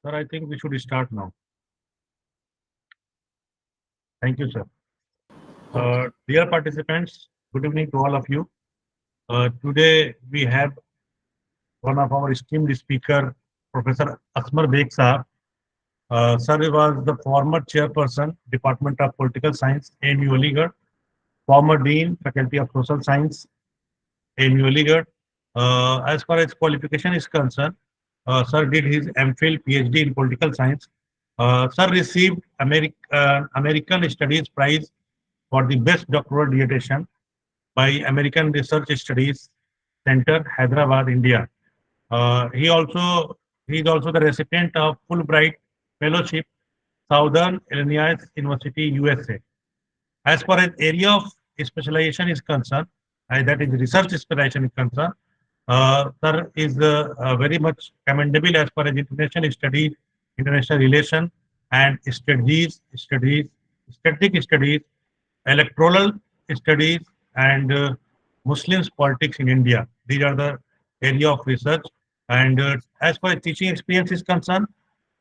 Sir, I think we should start now. Thank you, sir. Okay. Dear participants, good evening to all of you. Today we have one of our esteemed speaker, Professor Asmar Beg Sahab. Sir was the former chairperson, Department of Political Science, AMU Aligarh, former dean, Faculty of Social Science, AMU Aligarh. As far as qualification is concerned, Sir did his MPhil, PhD in Political Science. Sir received American Studies Prize for the best doctoral dissertation by American Research Studies Center, Hyderabad, India. He also he is also the recipient of Fulbright Fellowship, Southern Illinois University, USA. As far as area of specialization is concerned, that is research specialization is concerned, sir is very much commendable as far as international studies, international relation, and strategic studies, electoral studies, and Muslims politics in India. These are the area of research. And as far as teaching experience is concerned,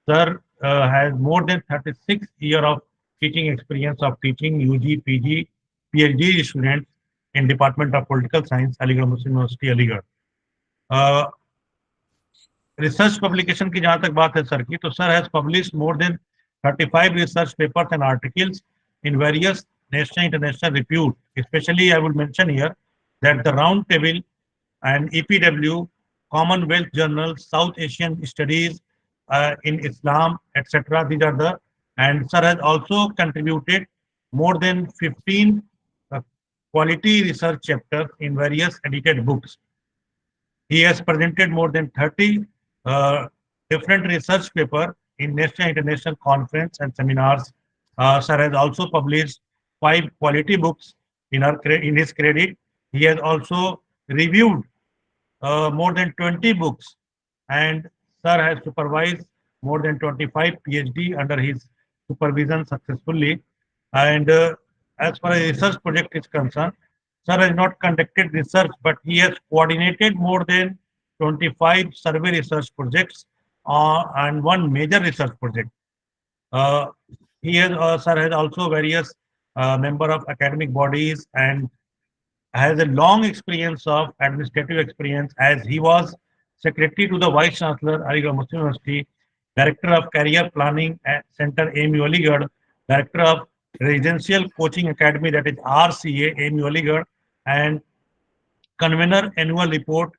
sir has more than 36 year of teaching experience of teaching UG, PG, PhD students in Department of Political Science, Aligarh Muslim University, Aligarh. Research publication की जहां तक बात है sir की, तो sir has publish more than 35 research papers and articles in various national international repute. Especially, I would mention here that the Round Table and EPW, Commonwealth Journal, South Asian Studies in Islam, etc. These are the, and sir has also contributed more than 15 uh, quality research chapters in various edited books. He has presented more than 30 uh, different research papers in national and international conference and seminars. Sir has also published 5 quality books in his credit. He has also reviewed more than 20 books, and sir has supervised more than 25 PhD under his supervision successfully. And as far as research project is concerned, sir has not conducted research, but he has coordinated more than 25 survey research projects and one major research project. Uh, sir has also various member of academic bodies and has a long experience of administrative experience as he was secretary to the Vice Chancellor, Aligarh Muslim University, Director of Career Planning at Center, AMU Aligarh, Director of Residential Coaching Academy, that is RCA, AMU Aligarh, and Convener Annual Report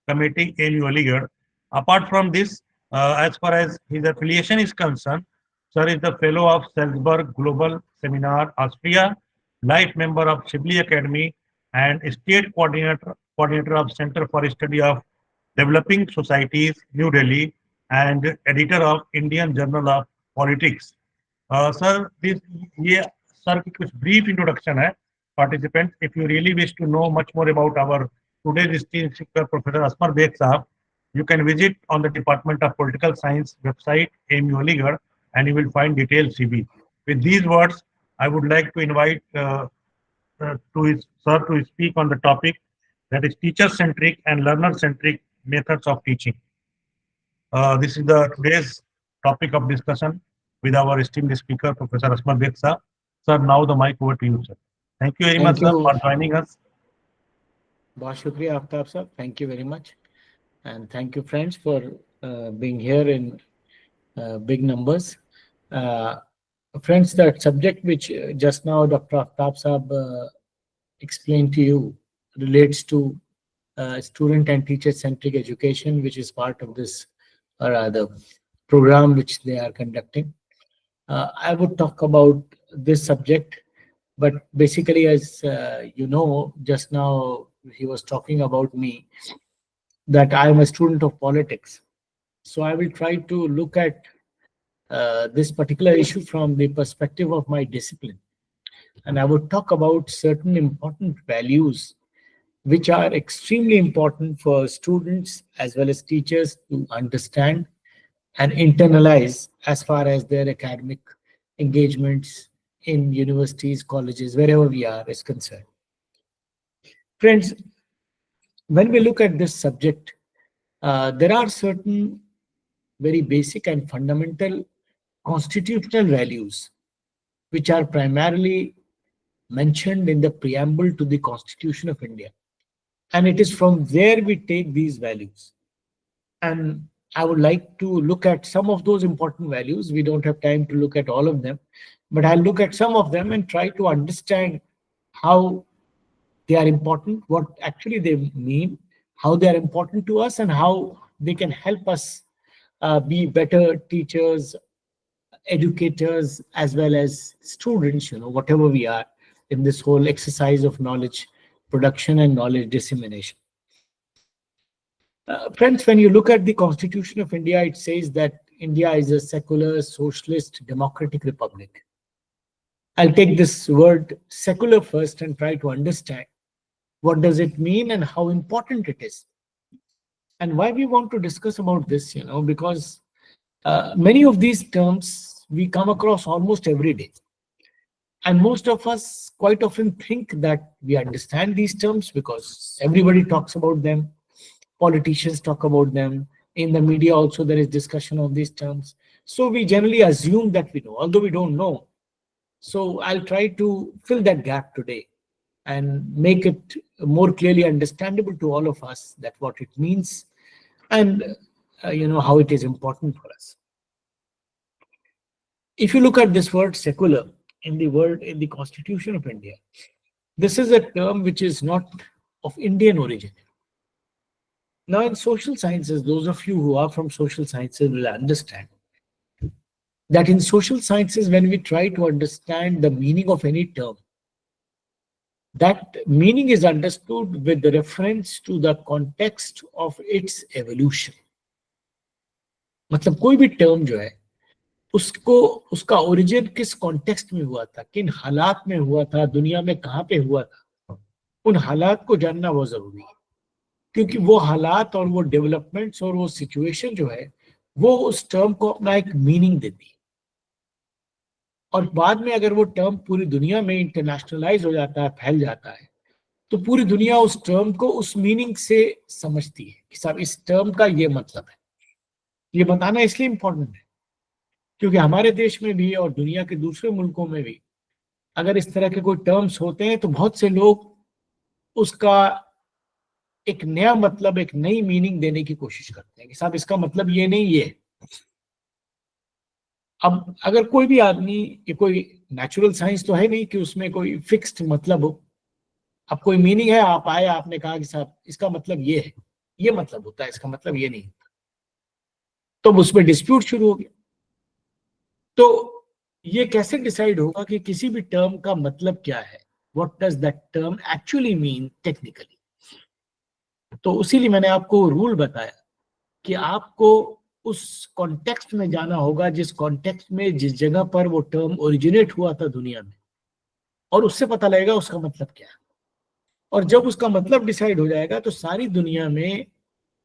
Committee, AMU Aligarh. Apart from this, as far as his affiliation is concerned, Sir is the Fellow of Salzburg Global Seminar, Austria, Life Member of Shibli Academy, and State Coordinator of Center for Study of Developing Societies, New Delhi, and Editor of Indian Journal of Politics. Sir this ये sir की कुछ brief introduction है participants. If you really wish to know much more about our today's esteemed speaker, Professor Asmar Beg Sahab, you can visit on the Department of Political Science website, AMU Aligarh, and you will find detailed CV. With these words, I would like to invite sir to speak on the topic that is teacher-centric and learner-centric methods of teaching. This is the today's topic of discussion with our esteemed speaker, Professor Asmar Beg Sahab. Sir, now the mic over to you, sir. Thank you very much, Thank sir, for you. joining us. बहुत शुक्रिया आफ्ताब साहब. Thank you very much. And thank you, friends, for being here in big numbers. Uh, Friends, that subject which just now Dr. Aftab Saab explained to you relates to student and teacher-centric education, which is part of this or rather program which they are conducting. I would talk about this subject, but basically, as you know, just now he was talking about me, that I am a student of politics. So I will try to look at this particular issue from the perspective of my discipline. And I would talk about certain important values which are extremely important for students as well as teachers to understand and internalize as far as their academic engagements in universities, colleges, wherever we are is concerned. Friends, when we look at this subject, there are certain very basic and fundamental constitutional values, which are primarily mentioned in the preamble to the Constitution of India. And it is from there we take these values. And I would like to look at some of those important values. We don't have time to look at all of them, but I'll look at some of them and try to understand how they are important, what actually they mean, how they are important to us, and how they can help us be better teachers, educators, as well as students, whatever we are in this whole exercise of knowledge production and knowledge dissemination. Friends, when you look at the Constitution of India, it says that India is a secular, socialist, democratic republic. I'll take this word secular first and try to understand what does it mean and how important it is. And why we want to discuss about this, because many of these terms we come across almost every day. And most of us quite often think that we understand these terms because everybody talks about them. Politicians talk about them. In the media also there is discussion of these terms. So we generally assume that we know, although we don't know. So I'll try to fill that gap today and make it more clearly understandable to all of us that what it means and how it is important for us. If you look at this word secular in the Constitution of India, this is a term which is not of Indian origin. Now, in social sciences, those of you who are from social sciences will understand that in social sciences, when we try to understand the meaning of any term, that meaning is understood with the reference to the context of its evolution. मतलब कोई भी term जो है उसको उसका origin किस context में हुआ था, किन हालात में हुआ था, दुनिया में कहाँ पे हुआ था, उन हालात को जानना बहुत जरूरी है, क्योंकि वो हालात और वो डेवलपमेंट्स और वो सिचुएशन जो है वो उस टर्म को अपना एक मीनिंग देती है. और बाद में अगर वो टर्म पूरी दुनिया में इंटरनेशनलाइज हो जाता है, फैल जाता है, तो पूरी दुनिया उस टर्म को उस मीनिंग से समझती है कि साहब इस टर्म का ये मतलब है. ये बताना इसलिए इंपॉर्टेंट है क्योंकि हमारे देश में भी और दुनिया के दूसरे मुल्कों में भी अगर इस तरह के कोई टर्म्स होते हैं तो बहुत से लोग उसका एक नया मतलब, एक नई मीनिंग देने की कोशिश करते हैं कि साहब इसका मतलब ये नहीं, ये. अब अगर कोई भी आदमी, ये कोई नेचुरल साइंस तो है नहीं कि उसमें कोई फिक्स्ड मतलब हो. अब कोई मीनिंग है, आप आए, आपने कहा कि साहब इसका मतलब ये है, ये मतलब होता है, इसका मतलब ये नहीं होता, तो उसमें डिस्प्यूट शुरू हो गया. तो ये कैसे डिसाइड होगा कि किसी भी टर्म का मतलब क्या है, what does that term actually mean technically. तो उसीलिए मैंने आपको रूल बताया कि आपको उस कॉन्टेक्स्ट में जाना होगा जिस कॉन्टेक्स्ट में, जिस जगह पर वो टर्म ओरिजिनेट हुआ था दुनिया में, और उससे पता लगेगा उसका मतलब क्या है. और जब उसका मतलब डिसाइड हो जाएगा तो सारी दुनिया में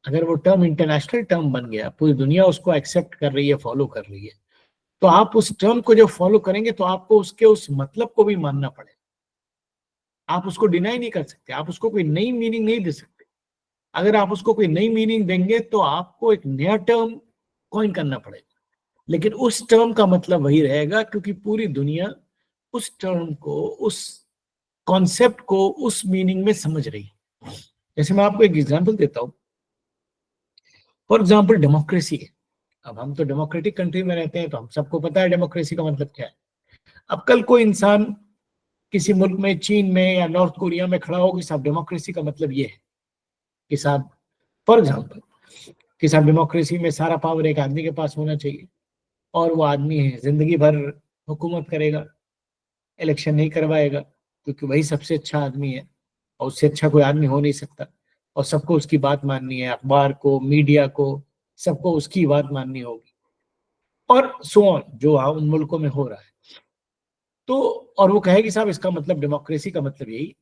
अगर वो टर्म इंटरनेशनल टर्म बन गया, पूरी दुनिया उसको एक्सेप्ट कर रही है, फॉलो कर रही है, तो आप उस टर्म को जब फॉलो करेंगे तो आपको उसके उस मतलब को भी मानना पड़ेगा. आप उसको डिनाई नहीं कर सकते, आप उसको कोई नई मीनिंग नहीं दे सकते. अगर आप उसको कोई नई मीनिंग देंगे तो आपको एक नया टर्म कॉइन करना पड़ेगा, लेकिन उस टर्म का मतलब वही रहेगा क्योंकि पूरी दुनिया उस टर्म को, उस कॉन्सेप्ट को उस मीनिंग में समझ रही है. जैसे मैं आपको एक एग्जांपल देता हूं. फॉर एग्जांपल डेमोक्रेसी है. अब हम तो डेमोक्रेटिक कंट्री में रहते हैं तो हम सबको पता है डेमोक्रेसी का मतलब क्या है. अब कल कोई इंसान किसी मुल्क में, चीन में या नॉर्थ कोरिया में खड़ा हो कि साहब डेमोक्रेसी का मतलब ये है कि साहब, फॉर एग्जांपल, कि साहब डेमोक्रेसी में सारा पावर एक आदमी के पास होना चाहिए और वो आदमी है जिंदगी भर हुकूमत करेगा, इलेक्शन नहीं करवाएगा क्योंकि वही सबसे अच्छा आदमी है और उससे अच्छा कोई आदमी हो नहीं सकता, और सबको उसकी बात माननी है, अखबार को, मीडिया को, सबको उसकी बात माननी होगी, और सो ऑन, जो उन मुल्कों में हो रहा है. तो और वो कहेगी साहब इसका मतलब, डेमोक्रेसी का मतलब यही,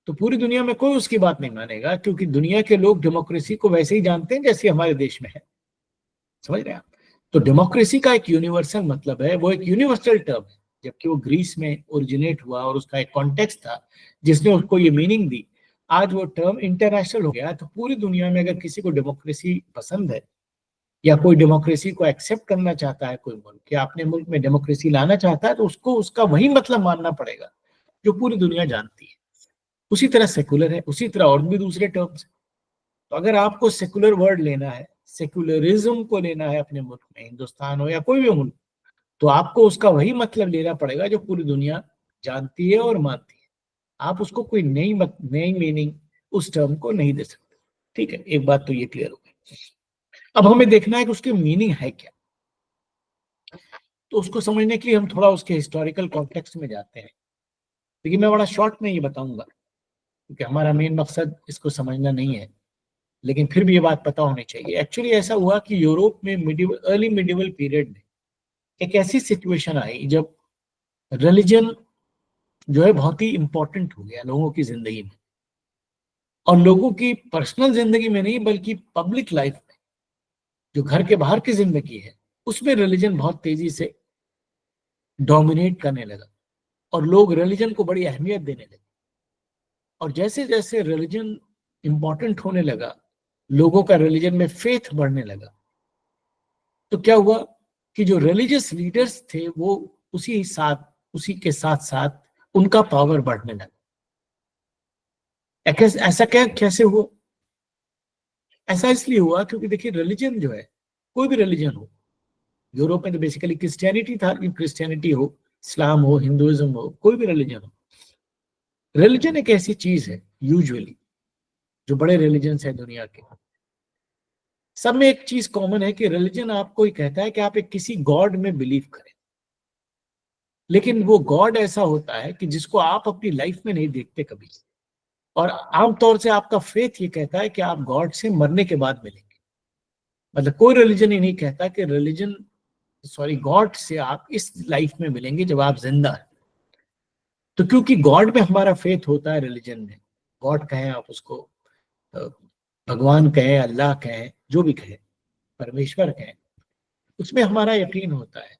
तो पूरी दुनिया में कोई उसकी बात नहीं मानेगा क्योंकि दुनिया के लोग डेमोक्रेसी को वैसे ही जानते हैं जैसे हमारे देश में है. समझ रहे हैं आप? तो डेमोक्रेसी का एक यूनिवर्सल मतलब है, वो एक यूनिवर्सल टर्म है, जबकि वो ग्रीस में ओरिजिनेट हुआ और उसका एक कॉन्टेक्स्ट था जिसने उसको ये मीनिंग दी. आज वो टर्म इंटरनेशनल हो गया, तो पूरी दुनिया में अगर किसी को डेमोक्रेसी पसंद है या कोई डेमोक्रेसी को एक्सेप्ट करना चाहता है कोई मुल्क, या अपने मुल्क में डेमोक्रेसी लाना चाहता है, तो उसको उसका वही मतलब मानना पड़ेगा जो पूरी दुनिया जानती है। उसी तरह सेकुलर है, उसी तरह और भी दूसरे टर्म्स है। तो अगर आपको सेकुलर वर्ड लेना है, सेकुलरिज्म को लेना है अपने मुल्क में, हिंदुस्तान हो या कोई भी मुल्क, तो आपको उसका वही मतलब लेना पड़ेगा जो पूरी दुनिया जानती है और मानती है। आप उसको कोई नई मीनिंग उस टर्म को नहीं दे सकते। ठीक है, एक बात तो ये क्लियर हो गई। अब हमें देखना है कि उसकी मीनिंग है क्या। तो उसको समझने के लिए हम थोड़ा उसके हिस्टोरिकल कॉन्टेक्स्ट में जाते हैं। लेकिन मैं बड़ा शॉर्ट में ये बताऊंगा, क्योंकि हमारा मेन मकसद इसको समझना नहीं है, लेकिन फिर भी ये बात पता होनी चाहिए। एक्चुअली ऐसा हुआ कि यूरोप में अर्ली मिडिवल पीरियड में एक ऐसी सिचुएशन आई जब रिलीजन जो है बहुत ही इंपॉर्टेंट हो गया लोगों की जिंदगी में, और लोगों की पर्सनल जिंदगी में नहीं बल्कि पब्लिक लाइफ में, जो घर के बाहर की जिंदगी है, उसमें रिलीजन बहुत तेजी से डोमिनेट करने लगा और लोग रिलीजन को बड़ी अहमियत देने लगे। और जैसे जैसे रिलीजन इंपॉर्टेंट होने लगा, लोगों का रिलीजन में फेथ बढ़ने लगा, तो क्या हुआ कि जो रिलीजियस लीडर्स थे वो उसी के साथ साथ उनका पावर बढ़ने लगा। ऐसा क्या कैसे हुआ? ऐसा इसलिए हुआ क्योंकि देखिए, रिलीजन जो है, कोई भी रिलीजन हो, यूरोप में तो बेसिकली क्रिश्चियनिटी था, कि क्रिश्चियनिटी हो, इस्लाम हो, हिंदुइज्म हो, कोई भी रिलीजन हो, रिलीजन एक ऐसी चीज है यूजुअली, जो बड़े रिलीजन है दुनिया के, सब में एक चीज कॉमन है कि रिलीजन आपको ही कहता है कि आप एक किसी गॉड में बिलीव करें। लेकिन वो गॉड ऐसा होता है कि जिसको आप अपनी लाइफ में नहीं देखते कभी। और आमतौर से आपका फेथ ये कहता है कि आप गॉड से मरने के बाद मिलेंगे। मतलब कोई रिलीजन ही नहीं कहता कि गॉड से आप इस लाइफ में मिलेंगे जब आप जिंदा हैं। तो क्योंकि गॉड में हमारा फेथ होता है रिलीजन में, गॉड कहें आप उसको, अ, भगवान कहें, अल्लाह कहें, जो भी कहें, परमेश्वर कहें, उसमें हमारा यकीन होता है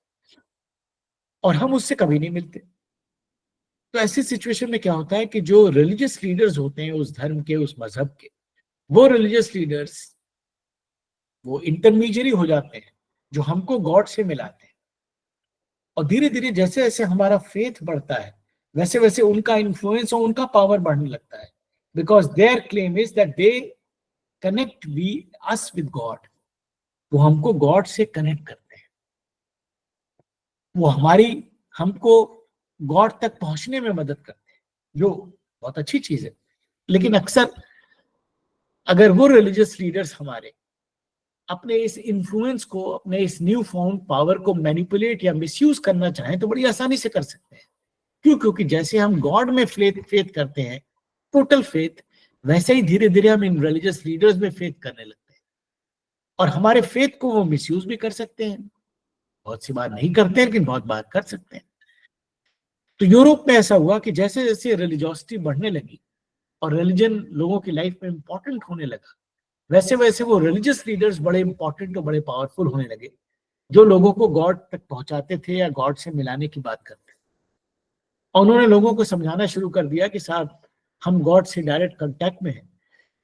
और हम उससे कभी नहीं मिलते। तो ऐसी सिचुएशन में क्या होता है कि जो रिलीजियस लीडर्स होते हैं उस धर्म के, उस मजहब के, वो रिलीजियस लीडर्स वो इंटरमीडियरी हो जाते हैं जो हमको गॉड से मिलाते हैं। और धीरे धीरे जैसे जैसे हमारा फेथ बढ़ता है, वैसे वैसे उनका इन्फ्लुएंस और उनका पावर बढ़ने लगता है, because their claim is that they connect we us with God. वो हमको गॉड से कनेक्ट करते हैं, वो हमको गॉड तक पहुंचने में मदद करते हैं, जो बहुत अच्छी चीज है। लेकिन अक्सर अगर वो रिलीजियस लीडर्स हमारे अपने इस इन्फ्लुएंस को, अपने इस न्यू फाउंड पावर को मैनिपुलेट या मिसयूज करना चाहें तो बड़ी आसानी से कर सकते हैं। क्यों? क्योंकि जैसे हम गॉड में फेथ करते हैं, टोटल फेथ, वैसे ही धीरे धीरे हम इन रिलीजियस लीडर्स में फेथ करने लगते हैं, और हमारे फेथ को वो मिसयूज भी कर सकते हैं। बहुत सी बार नहीं करते हैं, लेकिन बहुत बार कर सकते हैं। तो यूरोप में ऐसा हुआ कि जैसे जैसे रिलीजियोसिटी बढ़ने लगी और रिलीजन लोगों की लाइफ में इंपॉर्टेंट होने लगा, वैसे वैसे वो रिलीजियस लीडर्स बड़े इंपॉर्टेंट और बड़े पावरफुल होने लगे, जो लोगों को गॉड तक पहुंचाते थे या गॉड से मिलाने की बात करते थे। और उन्होंने लोगों को समझाना शुरू कर दिया कि साहब, हम गॉड से डायरेक्ट कांटेक्ट में हैं,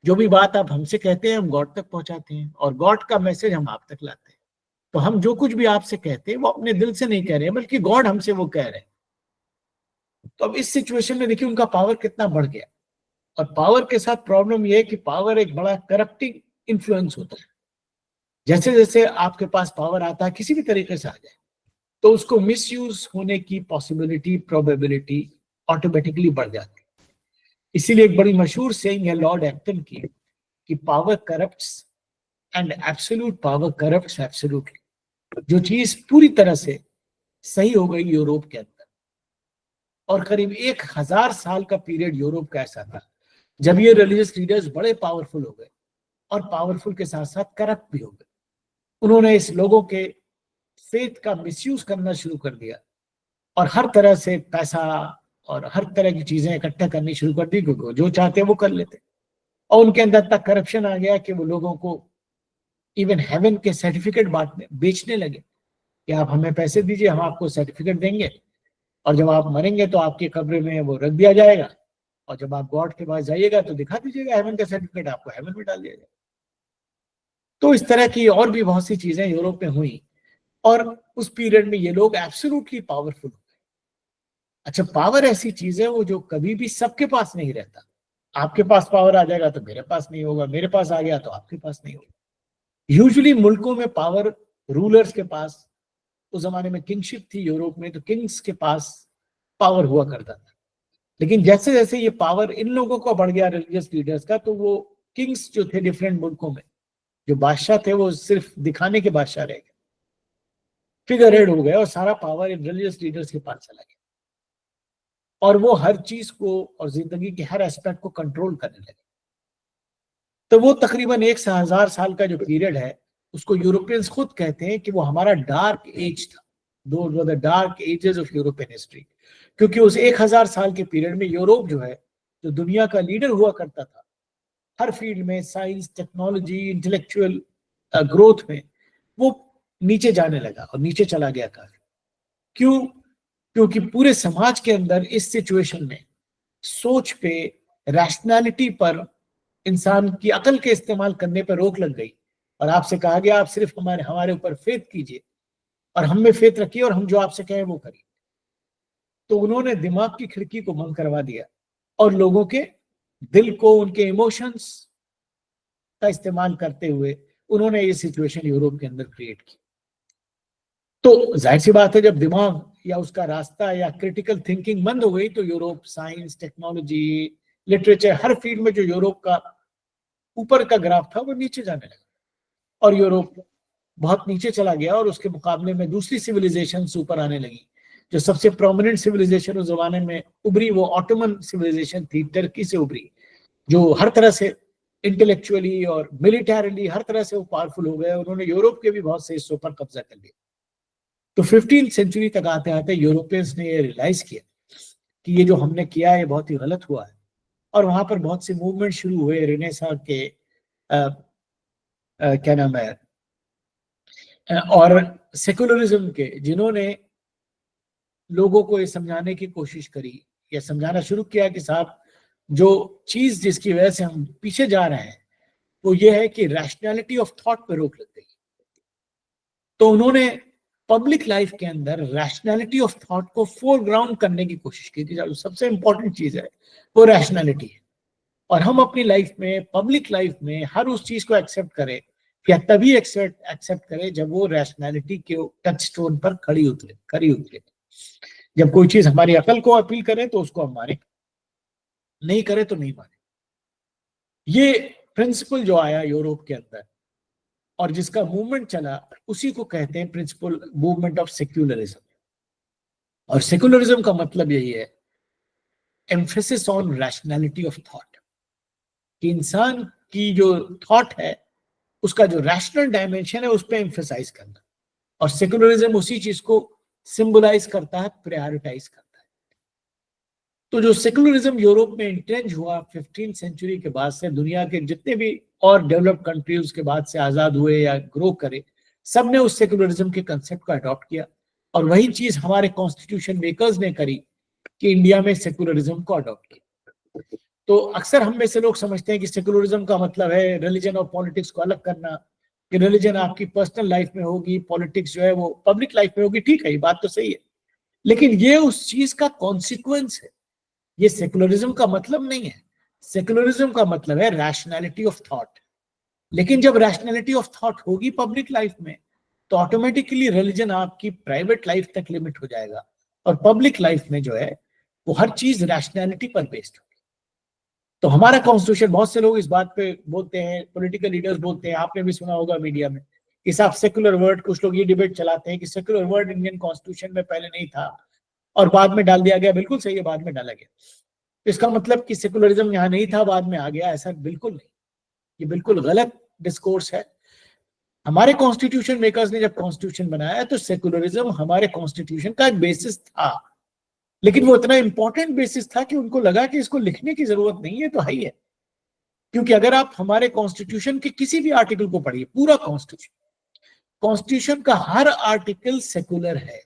जो भी बात आप हमसे कहते हैं हम गॉड तक पहुंचाते हैं, और गॉड का मैसेज हम आप तक लाते हैं। तो हम जो कुछ भी आपसे कहते हैं वो अपने दिल से नहीं कह रहे हैं, बल्कि गॉड हमसे वो कह रहे हैं। तो अब इस सिचुएशन में देखिए उनका पावर कितना बढ़ गया। और पावर के साथ प्रॉब्लम यह है कि पावर एक बड़ा करप्टिंग इन्फ्लुएंस होता है। जैसे जैसे आपके पास पावर आता है, किसी भी तरीके से आ जाए, तो उसको मिसयूज होने की पॉसिबिलिटी, प्रोबेबिलिटी ऑटोमेटिकली बढ़ जाती है। इसीलिए एक बड़ी मशहूर सेइंग है लॉर्ड एक्टन की, कि power corrupts and absolute power corrupts absolutely. जो चीज पूरी तरह से सही हो गई यूरोप के अंदर, और करीब 1000 साल का पीरियड यूरोप का ऐसा था जब ये रिलीजियस लीडर्स बड़े पावरफुल हो गए, और पावरफुल के साथ साथ करप्ट भी हो गए। उन्होंने इस लोगों के फेथ का मिसयूज करना शुरू कर दिया, और हर तरह से पैसा और हर तरह की चीजें इकट्ठा करनी शुरू कर दी, क्योंकि जो चाहते वो कर लेते। और उनके अंदर तक करप्शन आ गया कि वो लोगों को इवन हेवन के सर्टिफिकेट बांटने, बेचने लगे, कि आप हमें पैसे दीजिए, हम आपको सर्टिफिकेट देंगे, और जब आप मरेंगे तो आपके कब्र में वो रख दिया जाएगा, और जब आप गॉड के पास जाइएगा तो दिखा दीजिएगा हेवन का सर्टिफिकेट, आपको हेवन में डाल दिया जाएगा। तो इस तरह की और भी बहुत सी चीजें यूरोप में हुई और उस पीरियड में ये लोग एब्सोल्युटली पावरफुल हो गए। अच्छा, पावर ऐसी चीज है वो जो कभी भी सबके पास नहीं रहता। आपके पास पावर आ जाएगा तो मेरे पास नहीं होगा, मेरे पास आ गया तो आपके पास नहीं होगा। यूजुअली मुल्कों में पावर रूलर्स के पास, उस जमाने में किंगशिप थी यूरोप में, तो किंग्स के पास पावर हुआ करता था। लेकिन जैसे जैसे ये पावर इन लोगों का बढ़ गया, रिलीजियस लीडर्स का, तो वो किंग्स जो थे डिफरेंट मुल्कों में, जो बादशाह थे, वो सिर्फ दिखाने के बादशाह रह गए, फिगर हेड हो गए और सारा पावर इन रिलीजियस लीडर्स के पास चला गया और वो हर चीज को और जिंदगी के हर एस्पेक्ट को कंट्रोल करने लगे। तो वो तकरीबन 1000 साल का जो पीरियड है, उसको यूरोपियंस खुद कहते हैं कि वो हमारा डार्क एज था। Those were the dark ages of European history, क्योंकि उस 1000 साल के पीरियड में यूरोप जो है, जो दुनिया का लीडर हुआ करता था हर फील्ड में, साइंस, टेक्नोलॉजी, इंटेलेक्चुअल ग्रोथ में, वो नीचे जाने लगा और नीचे चला गया काफी। क्यों? क्योंकि पूरे समाज के अंदर इस सिचुएशन में सोच पे, रैशनैलिटी पर, इंसान की अकल के इस्तेमाल करने पर रोक लग गई और आपसे कहा गया आप सिर्फ हमारे ऊपर फेथ कीजिए और हम में फेथ रखिए और हम जो आपसे कहें वो करिए। तो उन्होंने दिमाग की खिड़की को बंद करवा दिया और लोगों के दिल को, उनके इमोशंस का इस्तेमाल करते हुए उन्होंने ये सिचुएशन यूरोप के अंदर क्रिएट की। तो जाहिर सी बात है, जब दिमाग या उसका रास्ता या क्रिटिकल थिंकिंग बंद हो गई तो यूरोप साइंस, टेक्नोलॉजी, लिटरेचर, हर फील्ड में जो यूरोप का ऊपर का ग्राफ था वो नीचे जाने लगा और यूरोप बहुत नीचे चला गया और उसके मुकाबले में दूसरी सिविलाइजेशन ऊपर आने लगी। जो सबसे प्रोमिनेंट सिविलाइजेशन उस जमाने में उभरी वो ऑटोमन सिविलाइजेशन थी, टर्की से उभरी, जो हर तरह से इंटेलेक्चुअली और मिलिटरीली हर तरह से वो पावरफुल हो गए। उन्होंने यूरोप के भी बहुत से हिस्सों पर कब्जा कर लिया। तो 15वीं सेंचुरी तक आते आते यूरोपियंस ने ये रियलाइज किया कि ये जो हमने किया है बहुत ही गलत हुआ है और वहां पर बहुत से मूवमेंट शुरू हुए, रेनेसां के क्या नाम है, और सेकुलरिज्म के, जिन्होंने लोगों को ये समझाने की कोशिश करी या समझाना शुरू किया कि साहब, जो चीज जिसकी वजह से हम पीछे जा रहे हैं वो ये है कि रैशनैलिटी ऑफ थॉट पे रोक लग गई। तो उन्होंने पब्लिक लाइफ के अंदर रैशनैलिटी ऑफ थॉट को फोरग्राउंड करने की कोशिश की थी। जो सबसे इंपॉर्टेंट चीज है वो रैशनैलिटी है और हम अपनी लाइफ में, पब्लिक लाइफ में हर उस चीज को एक्सेप्ट करें या तभी एक्सेप्ट करें जब वो रैशनैलिटी के टच स्टोन पर खड़ी उतरे। जब कोई चीज हमारी अकल को अपील करे तो उसको हम माने, नहीं करे तो नहीं माने। ये प्रिंसिपल जो आया यूरोप के अंदर और जिसका मूवमेंट चला, उसी को कहते हैं प्रिंसिपल मूवमेंट ऑफ सेक्युलरिज्म। और सेक्युलरिज्म का मतलब यही है, emphasis on rationality of thought, कि इंसान की जो थॉट है उसका जो रैशनल डायमेंशन है उस पर एम्फेसाइज करना। और सेक्युलरिज्म उसी चीज को सिंबलाइज करता है, प्रायोरिटाइज करता है। तो जो सेक्युलरिज्म यूरोप में इंट्रेंच हुआ 15वीं सेंचुरी के बाद से, दुनिया के जितने भी और डेवलप्ड कंट्रीज के बाद से आजाद हुए या ग्रो करे, सबने उस सेक्युलरिज्म के कंसेप्ट को अडॉप्ट किया। और वही चीज हमारे कॉन्स्टिट्यूशन मेकर्स ने करी कि इंडिया में सेक्युलरिज्म को अडॉप्ट किया। तो अक्सर हम में से लोग समझते हैं कि सेक्युलरिज्म का मतलब है रिलीजन और पॉलिटिक्स को अलग करना, कि रिलीजन आपकी पर्सनल लाइफ में होगी, पॉलिटिक्स जो है वो पब्लिक लाइफ में होगी। ठीक है, ये बात तो सही है, लेकिन ये उस चीज का कॉन्सिक्वेंस है, ये सेक्युलरिज्म का मतलब नहीं है। सेक्युलरिज्म का मतलब है रैशनैलिटी ऑफ थॉट। लेकिन जब रैशनैलिटी ऑफ थॉट होगी पब्लिक लाइफ में तो ऑटोमेटिकली रिलीजन आपकी प्राइवेट लाइफ तक लिमिट हो जाएगा और पब्लिक लाइफ में जो है वो हर चीज रैशनैलिटी पर बेस्ड होगी। तो हमारा कॉन्स्टिट्यूशन, बहुत से लोग इस बात पे बोलते हैं, पॉलिटिकल लीडर्स बोलते हैं, आपने भी सुना होगा मीडिया में, कि साहब सेक्युलर वर्ड, कुछ लोग ये डिबेट चलाते हैं कि सेक्युलर वर्ड इंडियन कॉन्स्टिट्यूशन में पहले नहीं था और बाद में डाल दिया गया। बिल्कुल सही है, बाद में डाला गया। इसका मतलब कि सेक्युलरिज्म यहाँ नहीं था, बाद में आ गया, ऐसा बिल्कुल नहीं। ये बिल्कुल गलत डिस्कोर्स है। हमारे कॉन्स्टिट्यूशन मेकर्स ने जब कॉन्स्टिट्यूशन बनाया तो सेक्युलरिज्म हमारे कॉन्स्टिट्यूशन का एक बेसिस था, लेकिन वो इतना इंपॉर्टेंट बेसिस था कि उनको लगा कि इसको लिखने की जरूरत नहीं है, तो है ही है। क्योंकि अगर आप हमारे कॉन्स्टिट्यूशन के किसी भी आर्टिकल को पढ़िए, पूरा कॉन्स्टिट्यूशन का हर आर्टिकल सेक्युलर है।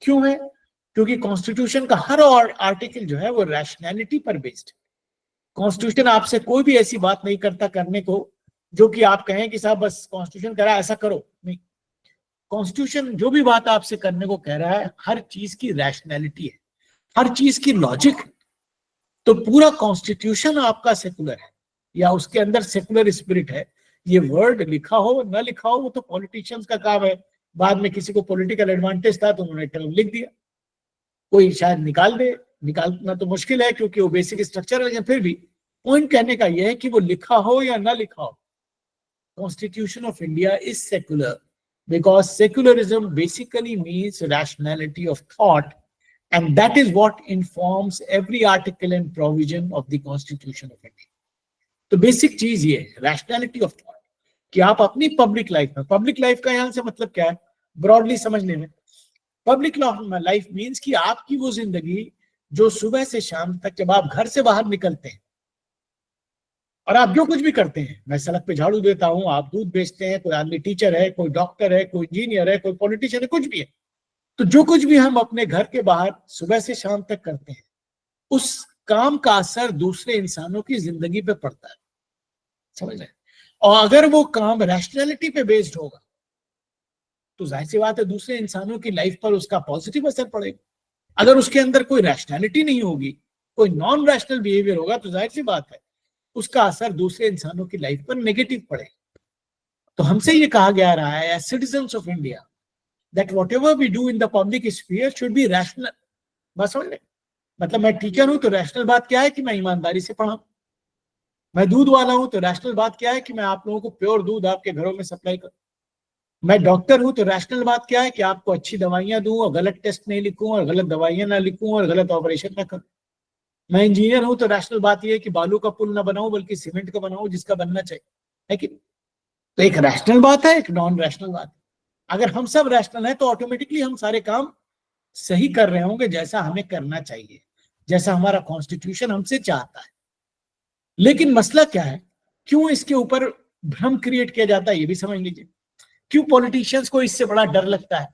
क्यों है? क्योंकि कॉन्स्टिट्यूशन का हर और आर्टिकल जो है वो रैशनैलिटी पर बेस्ड है। कॉन्स्टिट्यूशन आपसे कोई भी ऐसी बात नहीं करता करने को जो कि आप कहें कि साहब बस कॉन्स्टिट्यूशन कह रहा है ऐसा करो, नहीं। कॉन्स्टिट्यूशन जो भी बात आपसे करने को कह रहा है, हर चीज की रैशनैलिटी है, हर चीज की लॉजिक है। तो पूरा कॉन्स्टिट्यूशन आपका सेकुलर है या उसके अंदर सेकुलर स्पिरिट है। ये वर्ड लिखा हो न लिखा हो वो तो पॉलिटिशियंस का काम है। बाद में किसी को पॉलिटिकल एडवांटेज था तो उन्होंने टर्म लिख दिया, कोई शायद निकाल दे, निकालना तो मुश्किल है क्योंकि वो बेसिक स्ट्रक्चर है, लेकिन फिर भी पॉइंट कहने का यह है कि वो लिखा हो या ना लिखा हो, Constitution of India is secular because secularism basically means rationality of thought, and that is what informs every article and provision of the Constitution of India. तो बेसिक चीज ये है रैशनैलिटी ऑफ थॉट कि आप अपनी पब्लिक लाइफ में, public life का यहां से मतलब क्या है ब्रॉडली समझने में, पब्लिक लाइफ मीन्स कि आपकी वो जिंदगी जो सुबह से शाम तक जब आप घर से बाहर निकलते हैं और आप जो कुछ भी करते हैं, मैं सड़क पे झाड़ू देता हूं, आप दूध बेचते हैं, कोई आदमी टीचर है, कोई डॉक्टर है, कोई इंजीनियर है, कोई पॉलिटिशियन है, कुछ भी है, तो जो कुछ भी हम अपने घर के बाहर सुबह से शाम तक करते हैं उस काम का असर दूसरे इंसानों की जिंदगी पे पड़ता है, समझ रहे हैं? और अगर वो काम रैशनैलिटी पे बेस्ड होगा तो जाहिर सी बात है दूसरे इंसानों की लाइफ पर उसका पॉजिटिव असर पड़ेगा। अगर उसके अंदर कोई रैशनैलिटी नहीं होगी, कोई नॉन रैशनल बिहेवियर होगा, तो जाहिर सी बात है उसका असर दूसरे इंसानों की लाइफ पर नेगेटिव पड़ेगा। तो हमसे ये कहा गया रहा है as citizens of India that whatever we do in the public sphere should be rational. बस समझ रहे, मतलब मैं टीचर हूं तो रैशनल बात क्या है कि मैं ईमानदारी से पढ़ाऊं, मैं दूध वाला हूं तो रैशनल बात क्या है कि मैं आप लोगों को प्योर दूध आपके घरों में सप्लाई करूं, मैं डॉक्टर हूं तो रैशनल बात क्या है कि आपको अच्छी दवाइयां दूं और गलत टेस्ट नहीं लिखूं और गलत दवाइयां ना लिखूं और गलत ऑपरेशन ना करूं, मैं इंजीनियर हूं तो रैशनल बात यह है कि बालू का पुल ना बनाऊं बल्कि सीमेंट का बनाऊं जिसका बनना चाहिए, है कि? तो एक रैशनल बात है, एक नॉन रैशनल बात है। अगर हम सब रैशनल है तो ऑटोमेटिकली हम सारे काम सही कर रहे होंगे जैसा हमें करना चाहिए, जैसा हमारा कॉन्स्टिट्यूशन हमसे चाहता है। लेकिन मसला क्या है, क्यों इसके ऊपर भ्रम क्रिएट किया जाता है ये भी समझ लीजिए। क्यों पॉलिटिशियंस को इससे बड़ा डर लगता है?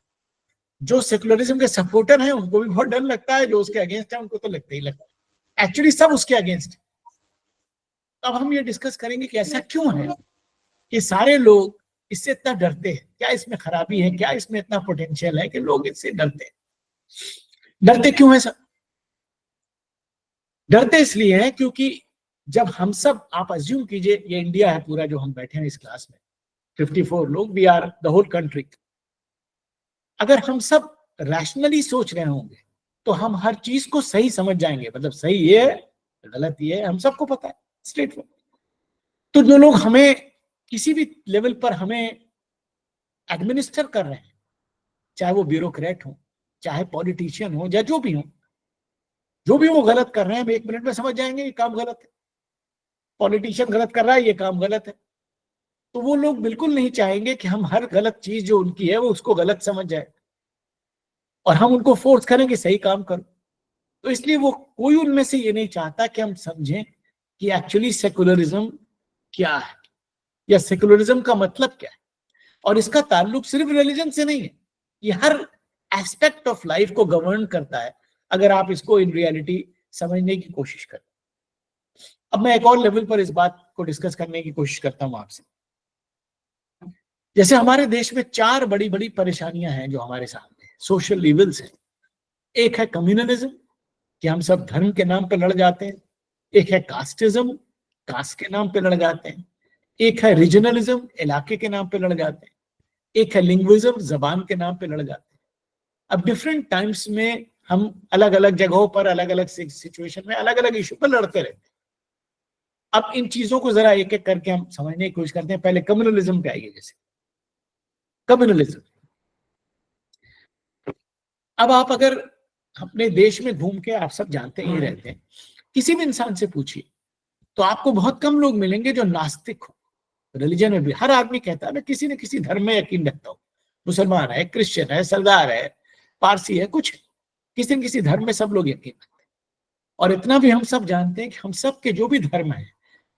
जो सेकुलरिज्म के सपोर्टर हैं उनको भी बहुत डर लगता है, जो उसके अगेंस्ट है उनको तो लगता ही लगता है, एक्चुअली सब उसके अगेंस्ट। अब हम ये डिस्कस करेंगे कि ऐसा क्यों है कि सारे लोग इससे इतना डरते हैं, क्या इसमें खराबी है, क्या इसमें इतना पोटेंशियल है कि लोग इससे डरते हैं। डरते क्यों है सर? डरते इसलिए हैं क्योंकि जब हम सब, आप अज्यूम कीजिए ये इंडिया है पूरा जो हम बैठे हैं इस क्लास में, 54 लोग, we are the whole country. अगर हम सब रैशनली सोच रहे होंगे तो हम हर चीज को सही समझ जाएंगे, मतलब सही ये है गलत ये है, हम सबको पता है स्ट्रेट। तो जो लोग हमें किसी भी लेवल पर हमें एडमिनिस्टर कर रहे हैं, चाहे वो ब्यूरोक्रेट हो, चाहे पॉलिटिशियन हो, या जो भी हो, जो भी वो गलत कर रहे हैं हम 1 मिनट में समझ जाएंगे ये काम गलत है, पॉलिटिशियन गलत कर रहा है ये काम गलत है। तो वो लोग बिल्कुल नहीं चाहेंगे कि हम हर गलत चीज जो उनकी है वो उसको गलत समझ जाए और हम उनको फोर्स करें कि सही काम करो। तो इसलिए वो कोई उनमें से ये नहीं चाहता कि हम समझें कि एक्चुअली सेकुलरिज्म क्या है या सेकुलरिज्म का मतलब क्या है। और इसका ताल्लुक सिर्फ रिलीजन से नहीं है, ये हर एस्पेक्ट ऑफ लाइफ को गवर्न करता है अगर आप इसको इन रियलिटी समझने की कोशिश करें। अब मैं एक और लेवल पर इस बात को डिस्कस करने की कोशिश करता हूं आपसे। जैसे हमारे देश में 4 बड़ी बड़ी परेशानियां हैं जो हमारे सामने सोशल इविल्स हैं। एक है कम्युनलिज्म कि हम सब धर्म के नाम पे लड़ जाते हैं, एक है कास्टिज्म, कास्ट के नाम पे लड़ जाते हैं, एक है रीजनलिज्म, इलाके के नाम पे लड़ जाते हैं, एक है लिंग्विज्म, जबान के नाम पे लड़ जाते हैं। अब डिफरेंट टाइम्स में हम अलग अलग जगहों पर अलग अलग सिचुएशन में अलग अलग इशू पर लड़ते रहते हैं। अब इन चीजों को जरा एक एक करके हम समझने की कोशिश करते हैं। पहले कम्युनलिज्म पे आइए। जैसे कम्युनलिज्म, अब आप अगर अपने देश में घूम के, आप सब जानते ही रहते हैं, किसी भी इंसान से पूछिए तो आपको बहुत कम लोग मिलेंगे जो नास्तिक हो। रिलीजन में भी हर आदमी कहता है मैं किसी न किसी धर्म में यकीन रखता हूँ, मुसलमान है, क्रिश्चियन है, सरदार है, पारसी है, कुछ किसी न किसी धर्म में सब लोग यकीन रखते हैं। और इतना भी हम सब जानते हैं कि हम सब के जो भी धर्म है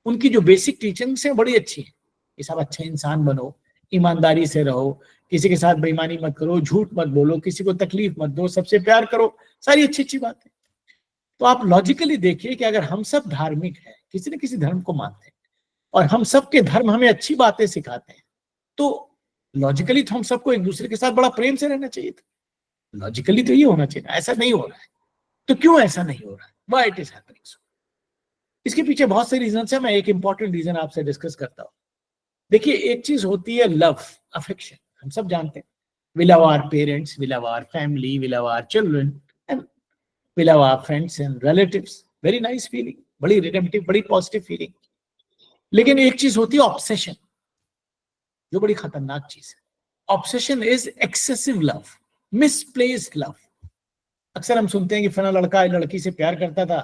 उनकी जो बेसिक टीचिंग्स है बड़ी अच्छी है कि सब अच्छे इंसान बनो, ईमानदारी से रहो, किसी के साथ बेईमानी मत करो, झूठ मत बोलो, किसी को तकलीफ मत दो, सबसे प्यार करो, सारी अच्छी अच्छी बात है। तो आप लॉजिकली देखिए कि अगर हम सब धार्मिक हैं, किसी न किसी धर्म को मानते हैं और हम सबके धर्म हमें अच्छी बातें सिखाते हैं, तो लॉजिकली तो हम सबको एक दूसरे के साथ बड़ा प्रेम से रहना चाहिए था। लॉजिकली तो ये होना चाहिए, ऐसा नहीं हो रहा है। तो क्यों ऐसा नहीं हो रहा है? Why it is happening so? इसके पीछे बहुत से रीजन है, मैं एक इंपॉर्टेंट रीजन आपसे डिस्कस करता हूं। देखिए, एक चीज होती है लव, अफेक्शन, हम सब जानते हैं। We love our parents, we love our family, we love our children, and we love our friends and relatives. Very nice feeling, बड़ी रिडेम्पटिव, बड़ी पॉजिटिव फीलिंग। लेकिन एक चीज होती है ऑब्सेशन, जो बड़ी खतरनाक चीज है। Obsession is excessive love, misplaced love. अक्सर हम सुनते हैं कि फला लड़का लड़की से प्यार करता था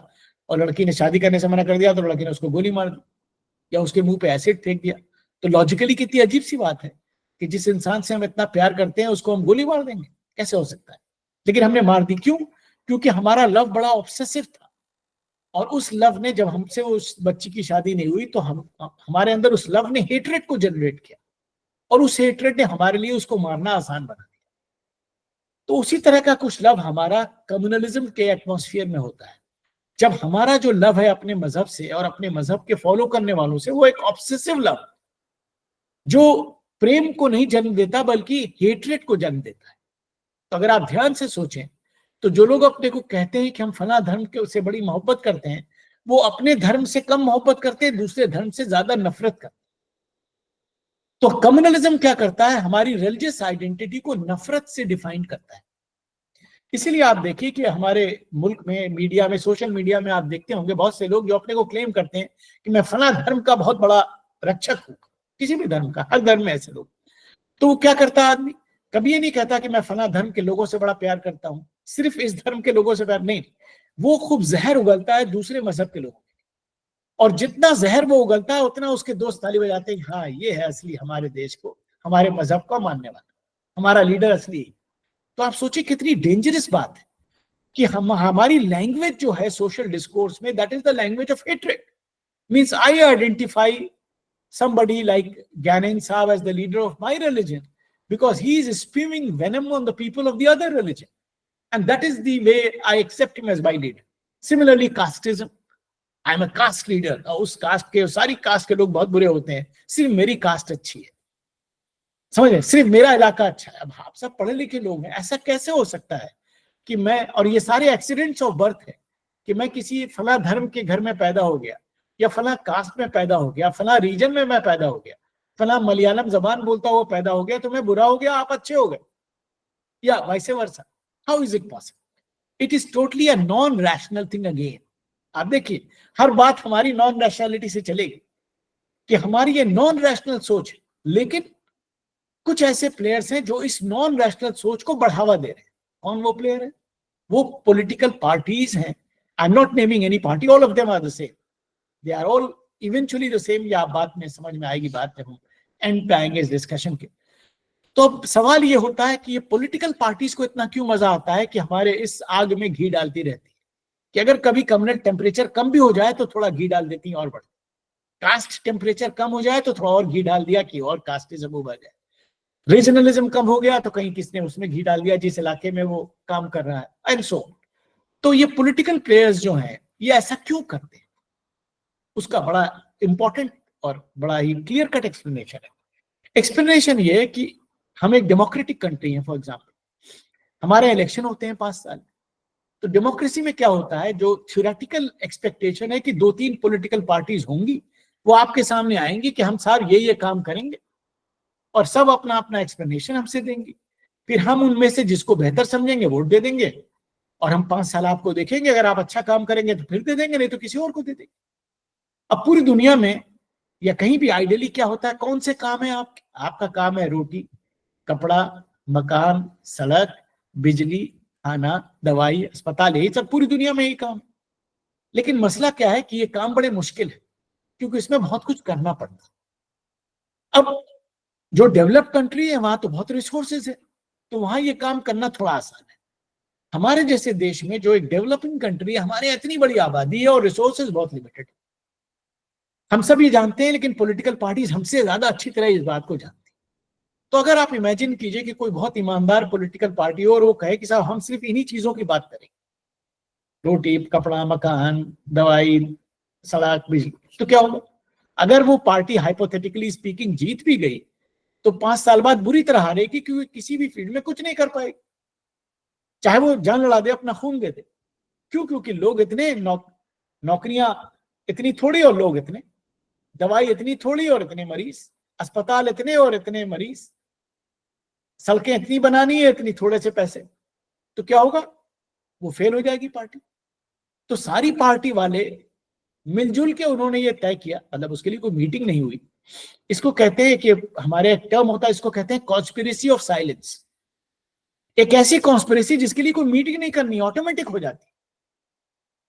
और लड़की ने शादी करने से मना कर दिया, तो लड़की ने उसको गोली मार दी या उसके मुंह पे एसिड फेंक दिया। तो लॉजिकली कितनी अजीब सी बात है कि जिस इंसान से हम इतना प्यार करते हैं उसको हम गोली मार देंगे, कैसे हो सकता है? लेकिन हमने मार दी, क्यों? क्योंकि हमारा लव बड़ा ऑब्सेसिव था, और उस लव ने, जब हमसे उस बच्ची की शादी नहीं हुई, तो हमारे अंदर उस लव ने हेट्रेड को जनरेट किया, और उस हेट्रेड ने हमारे लिए उसको मारना आसान बना दिया। तो उसी तरह का कुछ लव हमारा कम्युनलिज्म के एटमॉस्फेयर में होता है। जब हमारा जो लव है अपने मजहब से और अपने मजहब के फॉलो करने वालों से, वो एक ऑब्सेसिव लव, जो प्रेम को नहीं जन्म देता बल्कि हेट्रेड को जन्म देता है। तो अगर आप ध्यान से सोचें, तो जो लोग अपने को कहते हैं कि हम फला धर्म के से बड़ी मोहब्बत करते हैं, वो अपने धर्म से कम मोहब्बत करते हैं, दूसरे धर्म से ज्यादा नफरत करते हैं। तो कम्युनलिज्म क्या करता है? हमारी रिलीजियस आइडेंटिटी को नफरत से डिफाइन करता है। इसीलिए आप देखिए कि हमारे मुल्क में मीडिया में, सोशल मीडिया में आप देखते होंगे बहुत से लोग जो अपने को क्लेम करते हैं कि मैं फला धर्म का बहुत बड़ा रक्षक हूं, किसी भी धर्म का, हर धर्म में ऐसे लोग। तो वो क्या करता है आदमी? कभी ये नहीं कहता कि मैं फला धर्म के लोगों से बड़ा प्यार करता हूं, सिर्फ इस धर्म के लोगों से प्यार नहीं, वो खूब जहर उगलता है दूसरे मजहब के लोगों, और जितना जहर वो उगलता है उतना उसके दोस्त ताली बजाते हैं, हाँ ये है असली हमारे देश को, हमारे मजहब को मानने वाला, हमारा लीडर असली। तो आप सोचिए कितनी डेंजरस बात है कि हमारी लैंग्वेज जो है सोशल डिस्कोर्स में, that is the language of hatred. Means I identify somebody like Gyanen Saab as the leader of my religion because he is spewing venom on the people of the other religion, and that is the way I accept him as my leader. Similarly, casteism, I am a caste leader, उस cast के, सारी cast के लोग बहुत बुरे होते हैं, सिर्फ मेरी कास्ट अच्छी है, समझ रहे, सिर्फ मेरा इलाका अच्छा है। अब आप सब पढ़े लिखे लोग हैं, ऐसा कैसे हो सकता है कि मैं, और ये सारे एक्सीडेंट्स ऑफ बर्थ है कि मैं किसी फला धर्म के घर में पैदा हो गया, या फला कास्ट में पैदा हो गया, फला रीजन में मैं पैदा हो गया, फला मलयालम जबान बोलता हुआ पैदा हो गया, तो मैं बुरा हो गया, आप अच्छे हो गए, या vice versa? How is it possible? It is totally a non rational thing again. आप देखिए, हर बात हमारी नॉन रैशनैलिटी से चलेगी कि हमारी ये नॉन रैशनल सोच है, लेकिन कुछ ऐसे प्लेयर्स हैं जो इस नॉन रैशनल सोच को बढ़ावा दे रहे हैं। कौन वो प्लेयर है? वो पॉलिटिकल पार्टीज हैं। I am not naming any party, all of them are the same, they are all eventually the same. ये आप बात में समझ में आएगी, बात जब हम एंड पे आएंगे इस डिस्कशन के। तो अब सवाल ये होता है कि ये पॉलिटिकल पार्टीज को इतना क्यों मजा आता है कि हमारे इस आग में घी डालती रहती है, कि अगर कभी कम्युनल टेम्परेचर कम भी हो जाए तो थोड़ा घी डाल देती है और बढ़, कास्ट टेम्परेचर कम हो जाए तो थोड़ा और घी डाल दिया कि और कास्टिज्म उभर जाए, रीजनलिज्म कम हो गया तो कहीं किसने उसमें घी डाल दिया जिस इलाके में वो काम कर रहा है, एंड सो। तो ये पॉलिटिकल प्लेयर्स जो हैं, ये ऐसा क्यों करते हैं? उसका बड़ा इंपॉर्टेंट और बड़ा ही क्लियर कट एक्सप्लेनेशन है। एक्सप्लेनेशन ये है कि हम एक डेमोक्रेटिक कंट्री है। फॉर एग्जाम्पल, हमारे इलेक्शन होते हैं 5 साल, तो डेमोक्रेसी में क्या होता है, जो थ्योरेटिकल एक्सपेक्टेशन है कि 2-3 पॉलिटिकल पार्टीज होंगी, वो आपके सामने आएंगी कि हम सार ये काम करेंगे, और सब अपना अपना एक्सप्लेनेशन हमसे देंगे, फिर हम उनमें से जिसको बेहतर समझेंगे वोट दे देंगे, और हम 5 साल आपको देखेंगे, अगर आप अच्छा काम करेंगे तो फिर दे देंगे, नहीं तो किसी और को दे देंगे। अब पूरी दुनिया में या कहीं भी आइडियली क्या होता है, कौन से काम है आपका काम है रोटी, कपड़ा, मकान, सड़क, बिजली, खाना, दवाई, अस्पताल, यही सब पूरी दुनिया में यही काम। लेकिन मसला क्या है कि ये काम बड़े मुश्किल है, क्योंकि इसमें बहुत कुछ करना पड़ता है। अब जो डेवलप कंट्री है वहां तो बहुत रिसोर्सेज है, तो वहां ये काम करना थोड़ा आसान है। हमारे जैसे देश में जो एक डेवलपिंग कंट्री है, हमारे इतनी बड़ी आबादी है और रिसोर्सेज बहुत लिमिटेड है, हम सब ये जानते हैं, लेकिन पॉलिटिकल पार्टीज हमसे ज्यादा अच्छी तरह इस बात को जानती हैं। तो अगर आप इमेजिन कीजिए कि कोई बहुत ईमानदार पॉलिटिकल पार्टी हो और वो कहे कि साहब हम सिर्फ इन्हीं चीजों की बात करेंगे, रोटी, कपड़ा, मकान, दवाई, सड़क, बिजली, तो क्या होगा? अगर वो पार्टी हाइपोथेटिकली स्पीकिंग जीत भी गई तो 5 साल बाद बुरी तरह हारेगी, क्योंकि किसी भी फील्ड में कुछ नहीं कर पाएगी, चाहे वो जान लड़ा दे, अपना खून दे दे। क्यों? क्योंकि लोग इतने, नौकरियां इतनी थोड़ी और लोग इतने, दवाई इतनी थोड़ी और इतने मरीज, अस्पताल इतने और इतने मरीज, सड़कें इतनी बनानी है, इतनी थोड़े से पैसे, तो क्या होगा? वो फेल हो जाएगी पार्टी। तो सारी पार्टी वाले मिलजुल के उन्होंने ये तय किया, मतलब उसके लिए कोई मीटिंग नहीं हुई। इसको कहते हैं कि हमारे एक टर्म होता है, इसको कहते हैं कॉन्स्पिरेसी ऑफ साइलेंस। एक ऐसी कॉन्स्पिरेसी जिसके लिए कोई मीटिंग नहीं करनी, ऑटोमेटिक हो जाती।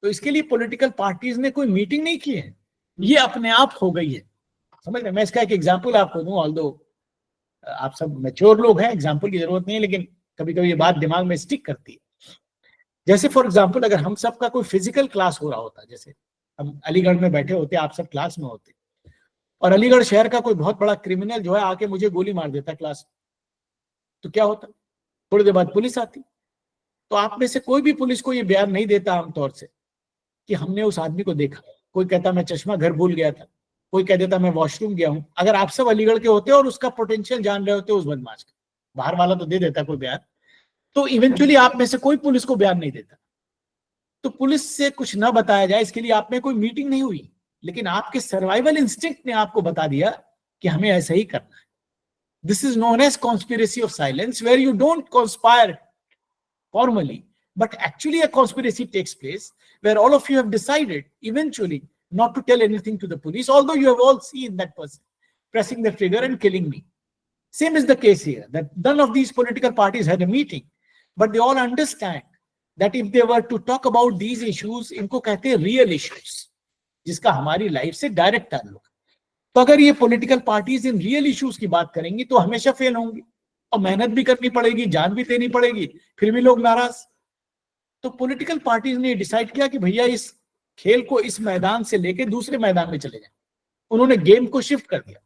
तो इसके लिए पॉलिटिकल पार्टीज ने कोई मीटिंग नहीं की है, ये अपने आप हो गई है। समझ रहे? मैं इसका एक एग्जाम्पल आपको दूं, ऑल्दो आप सब मैच्योर लोग हैं, एग्जाम्पल की जरूरत नहीं है, लेकिन कभी कभी ये बात दिमाग में स्टिक करती है। जैसे फॉर एग्जाम्पल, अगर हम सबका कोई फिजिकल क्लास हो रहा होता, जैसे हम अलीगढ़ में बैठे होते, आप सब क्लास में होते, और अलीगढ़ शहर का कोई बहुत बड़ा क्रिमिनल जो है आके मुझे गोली मार देता क्लास में, तो क्या होता? थोड़ी देर बाद पुलिस आती। तो आप में से कोई भी पुलिस को ये बयान नहीं देता आमतौर से कि हमने उस आदमी को देखा। कोई कहता मैं चश्मा घर भूल गया था, कोई कह देता मैं वॉशरूम गया हूं। अगर आप सब अलीगढ़ के होते और उसका पोटेंशियल जान रहे होते उस बदमाश का, बाहर वाला तो दे देता कोई बयान, तो इवेंचुअली आप में से कोई पुलिस को बयान नहीं देता। तो पुलिस से कुछ ना बताया जाए, इसके लिए आप में कोई मीटिंग नहीं हुई, लेकिन आपके सर्वाइवल इंस्टिंक्ट ने आपको बता दिया कि हमें ऐसा ही करना है। This is known as conspiracy of silence, where you don't conspire formally, but actually a conspiracy takes place where all of you have decided eventually not to tell anything to the police, although you have all seen that person pressing the trigger and killing me. Same is the case here, that none of these political parties had a meeting, but they all understand that if they were to talk about these issues, इनको कहते हैं real issues, जिसका हमारी life से direct ताल्लुक है। तो अगर ये political parties in real issues की बात करेंगी तो हमेशा फेल होंगी, और मेहनत भी करनी पड़ेगी, जान भी देनी पड़ेगी, फिर भी लोग नाराज। तो पॉलिटिकल पार्टीज ने डिसाइड किया कि भैया इस खेल को इस मैदान से लेके दूसरे मैदान में चले जाएं। उन्होंने गेम को शिफ्ट कर दिया,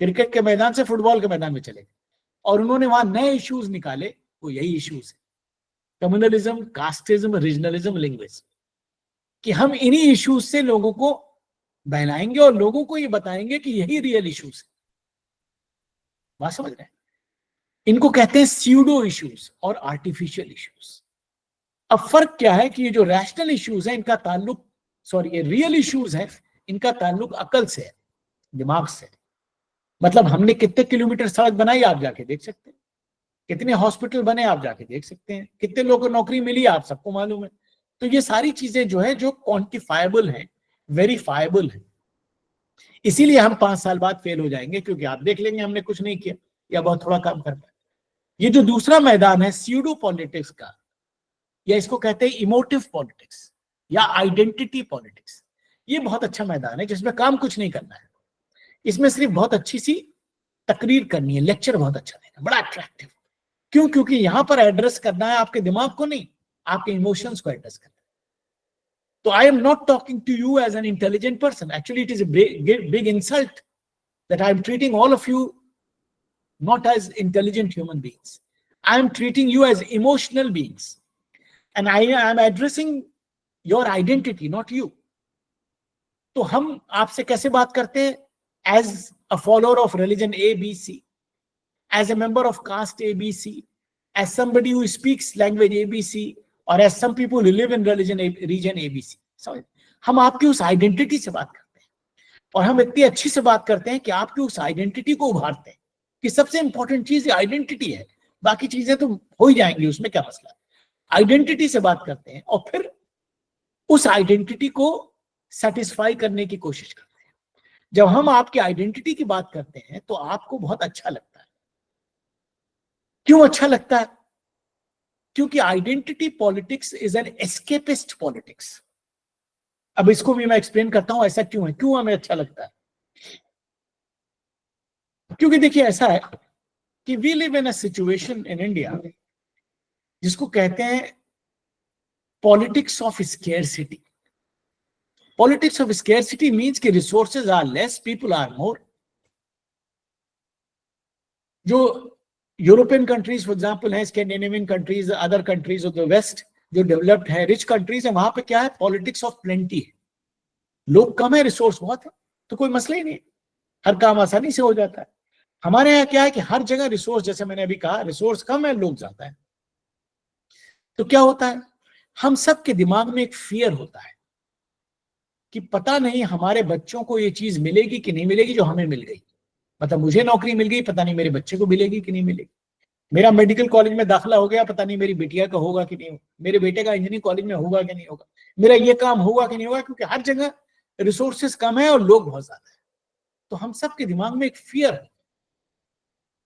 क्रिकेट के मैदान से फुटबॉल के मैदान में चले गए, और उन्होंने वहां नए इश्यूज निकाले। वो यही इश्यूज है, कम्युनलिज्म, कास्टिज्म, रीजनलिज्म, लिंग्विज्म, कि हम इन्हीं इश्यूज से लोगों को बहलाएंगे और लोगों को ये बताएंगे कि यही रियल इश्यूज है। बात समझ रहे हैं? इनको कहते हैं स्यूडो इश्यूज और आर्टिफिशियल इश्यूज। अब फर्क क्या है कि ये जो रैशनल इश्यूज है इनका ताल्लुक, ये रियल इश्यूज है, इनका ताल्लुक अकल से है, दिमाग से। मतलब हमने कितने किलोमीटर सड़क बनाई आप जाके देख सकते हैं, कितने हॉस्पिटल बने आप जाके देख सकते हैं, कितने लोगों को नौकरी मिली आप सबको मालूम है। तो ये सारी चीजें जो है, जो क्वांटिफाइबल है, वेरीफाइबल है। इसीलिए हम 5 साल बाद फेल हो जाएंगे, क्योंकि आप देख लेंगे हमने कुछ नहीं किया या बहुत थोड़ा काम कर पाए। ये जो दूसरा मैदान है स्यूडो पॉलिटिक्स का, या इसको कहते हैं इमोटिव पॉलिटिक्स या आइडेंटिटी पॉलिटिक्स, ये बहुत अच्छा मैदान है जिसमें काम कुछ नहीं करना है। इसमें सिर्फ बहुत अच्छी सी तकरीर करनी है, लेक्चर बहुत अच्छा देना, बड़ा अट्रैक्टिव। क्यों? क्योंकि यहां पर एड्रेस करना है आपके दिमाग को नहीं, आपके इमोशंस को एड्रेस करना है। तो I am not talking to you as an intelligent person, actually it is a big insult that I am treating all of you not as intelligent human beings. I am treating you as emotional beings, and I am addressing your identity, not you. तो हम आपसे कैसे बात करते हैं? As a follower of religion ABC, as a member of caste ABC, as somebody who speaks language ABC, or as some people who live in region ABC. So, हम आपकी उस आइडेंटिटी से बात करते हैं, और हम इतनी अच्छी से बात करते हैं कि आपकी उस आइडेंटिटी को उभारते हैं कि सबसे इंपॉर्टेंट चीज आइडेंटिटी है, बाकी चीजें तो हो ही जाएंगी, उसमें क्या मसला है। आइडेंटिटी से बात करते हैं और फिर उस आइडेंटिटी को सेटिस्फाई करने की कोशिश करते हैं। जब हम आपकी आइडेंटिटी की बात करते हैं तो आपको बहुत अच्छा लगता है। क्यों अच्छा लगता है? क्योंकि identity politics is an escapist politics. अब इसको भी मैं एक्सप्लेन करता हूं ऐसा क्यों है, क्यों हमें अच्छा लगता है। क्योंकि देखिए ऐसा है कि we live in a situation in India जिसको कहते हैं politics of scarcity. Politics of scarcity means कि resources are less, people are more. जो यूरोपियन कंट्रीज फॉर एग्जांपल है, Scandinavian countries, other countries of the west जो developed है, rich countries है, वहां पे क्या है? पॉलिटिक्स ऑफ प्लेंटी है। लोग कम है, रिसोर्स बहुत है, तो कोई मसला ही नहीं, हर काम आसानी से हो जाता है। हमारे यहाँ क्या है कि हर जगह रिसोर्स, जैसे मैंने अभी कहा, रिसोर्स कम है, लोग ज्यादा है। तो क्या होता है, हम सबके दिमाग में एक फियर होता है कि पता नहीं हमारे बच्चों को ये चीज मिलेगी कि नहीं मिलेगी जो हमें मिल गई। मतलब मुझे नौकरी मिल गई, पता नहीं मेरे बच्चे को मिलेगी कि नहीं मिलेगी। मेरा मेडिकल कॉलेज में दाखिला हो गया, पता नहीं मेरी बिटिया का होगा कि नहीं होगा, मेरे बेटे का इंजीनियरिंग कॉलेज में होगा कि नहीं होगा, मेरा ये काम होगा कि नहीं होगा, क्योंकि हर जगह रिसोर्सेस कम है और लोग बहुत ज्यादा है। तो हम सबके दिमाग में एक